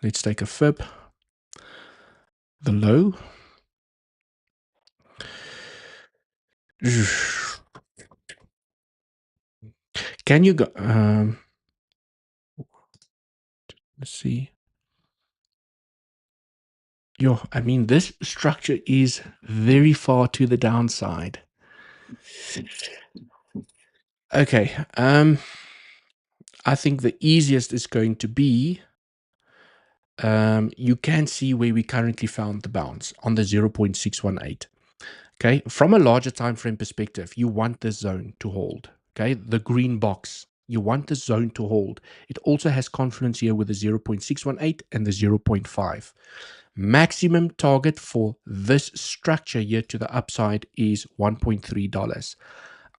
let's take a fib, the low. Can you go, let's see. Yo, I mean, this structure is very far to the downside. Okay, I think the easiest is going to be, you can see where we currently found the bounce on the 0.618. Okay, from a larger time frame perspective, you want this zone to hold. Okay, the green box, you want the zone to hold. It also has confluence here with the 0.618 and the 0.5. Maximum target for this structure here to the upside is $1.3.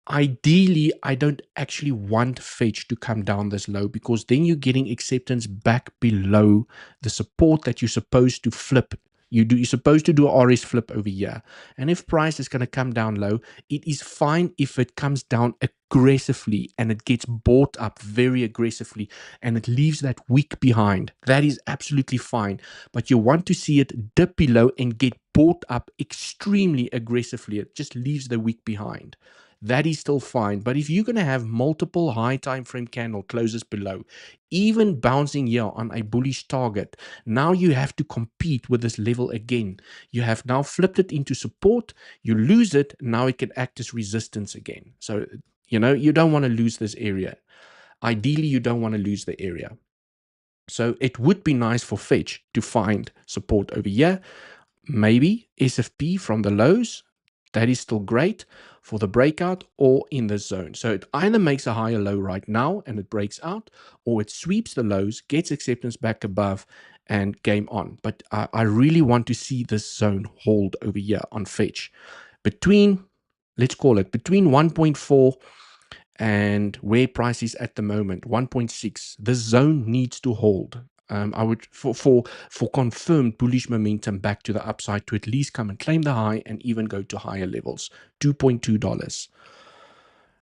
Ideally, I don't actually want fetch to come down this low because then you're getting acceptance back below the support that you're supposed to flip. You're supposed to do a RS flip over here. And if price is going to come down low, it is fine if it comes down aggressively and it gets bought up very aggressively and it leaves that wick behind. That is absolutely fine. But you want to see it dip below and get bought up extremely aggressively. It just leaves the wick behind. That is still fine. But if you're going to have multiple high time frame candle closes below, even bouncing here on a bullish target, now you have to compete with this level again. You have now flipped it into support. You lose it. Now it can act as resistance again. So, you know, you don't want to lose this area. Ideally, you don't want to lose the area. So it would be nice for fetch to find support over here. Maybe SFP from the lows. That is still great for the breakout or in the zone. So it either makes a higher low right now and it breaks out, or it sweeps the lows, gets acceptance back above, and game on. But I really want to see this zone hold over here on fetch. Between, let's call it, between 1.4 and where price is at the moment, 1.6. This zone needs to hold. I would for confirmed bullish momentum back to the upside to at least come and claim the high and even go to higher levels. $2.2.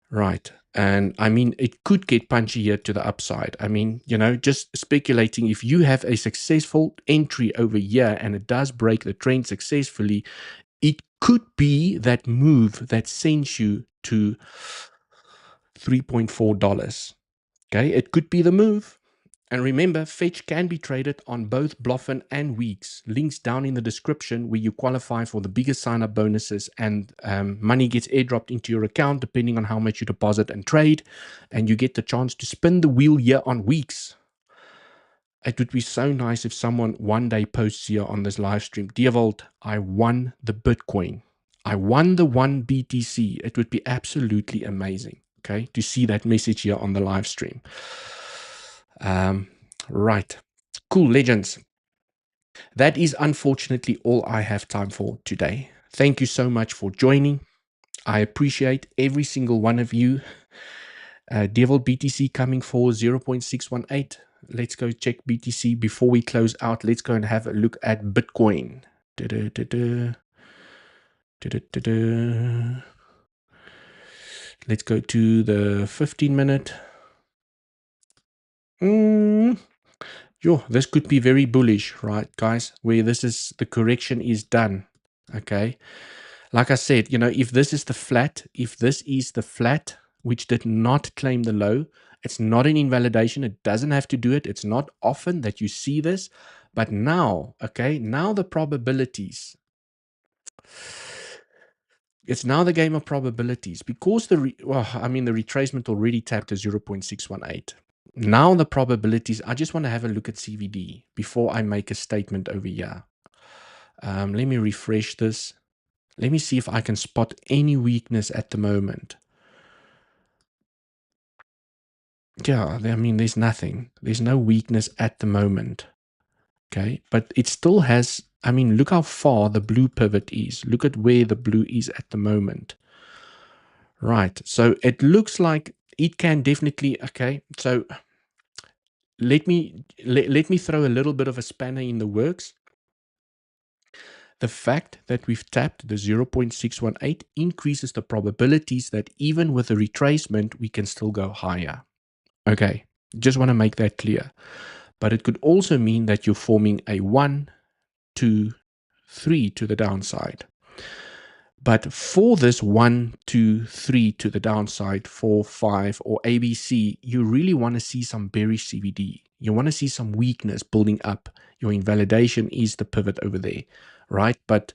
Right. And I mean, it could get punchy here to the upside. I mean, you know, just speculating, if you have a successful entry over here and it does break the trend successfully, it could be that move that sends you to $3.4. Okay, it could be the move. And remember, Fetch can be traded on both Bluffin and Weeks. Links down in the description where you qualify for the biggest sign-up bonuses, and money gets airdropped into your account depending on how much you deposit and trade. And you get the chance to spin the wheel here on Weeks. It would be so nice if someone one day posts here on this live stream, Dewald, I won the Bitcoin. I won the one BTC. It would be absolutely amazing, okay, to see that message here on the live stream. Right. Cool, legends. That is unfortunately all I have time for today. Thank you so much for joining. I appreciate every single one of you. Dewald BTC coming for 0.618. Let's go check BTC before we close out. Let's go and have a look at Bitcoin. Let's go to the 15-minute. Yo, this could be very bullish, right, guys? Where this is, the correction is done. Okay. Like I said, you know, if this is the flat, which did not claim the low, it's not an invalidation. It doesn't have to do it. It's not often that you see this. But now, okay, now the probabilities. It's now the game of probabilities, because the retracement already tapped at 0.618. Now the probabilities, I just want to have a look at CVD before I make a statement over here. Let me refresh this. Let me see if I can spot any weakness at the moment. Yeah, I mean, there's nothing. There's no weakness at the moment. Okay, but it still has, I mean, look how far the blue pivot is. Look at where the blue is at the moment. Right, so it looks like it can definitely, okay, so let me throw a little bit of a spanner in the works. The fact that we've tapped the 0.618 increases the probabilities that even with a retracement, we can still go higher. Okay, just want to make that clear. But it could also mean that you're forming a 1, 2, 3 to the downside. But for this 1, 2, 3 to the downside, 4, 5, or ABC, you really want to see some bearish CVD. You want to see some weakness building up. Your invalidation is the pivot over there, right? But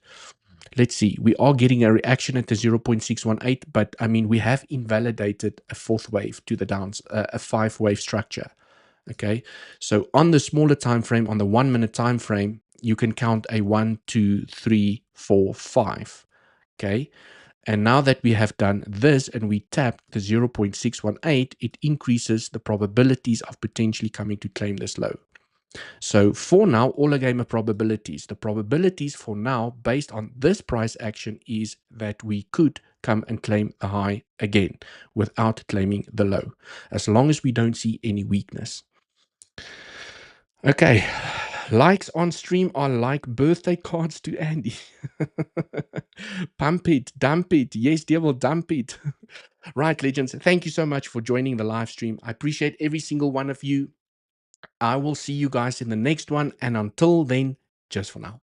let's see, we are getting a reaction at the 0.618, but I mean, we have invalidated a fourth wave to the downs, a 5-wave structure. Okay, so on the smaller time frame, on the 1 minute time frame, you can count a 1, 2, 3, 4, 5. Okay, and now that we have done this and we tapped the 0.618, it increases the probabilities of potentially coming to claim this low. So for now, all a game of probabilities. The probabilities for now, based on this price action, is that we could come and claim a high again without claiming the low, as long as we don't see any weakness. Okay, likes on stream are like birthday cards to Andy. Pump it, dump it. Yes, Dewald, dump it. Right, legends. Thank you so much for joining the live stream. I appreciate every single one of you. I will see you guys in the next one. And until then, just for now.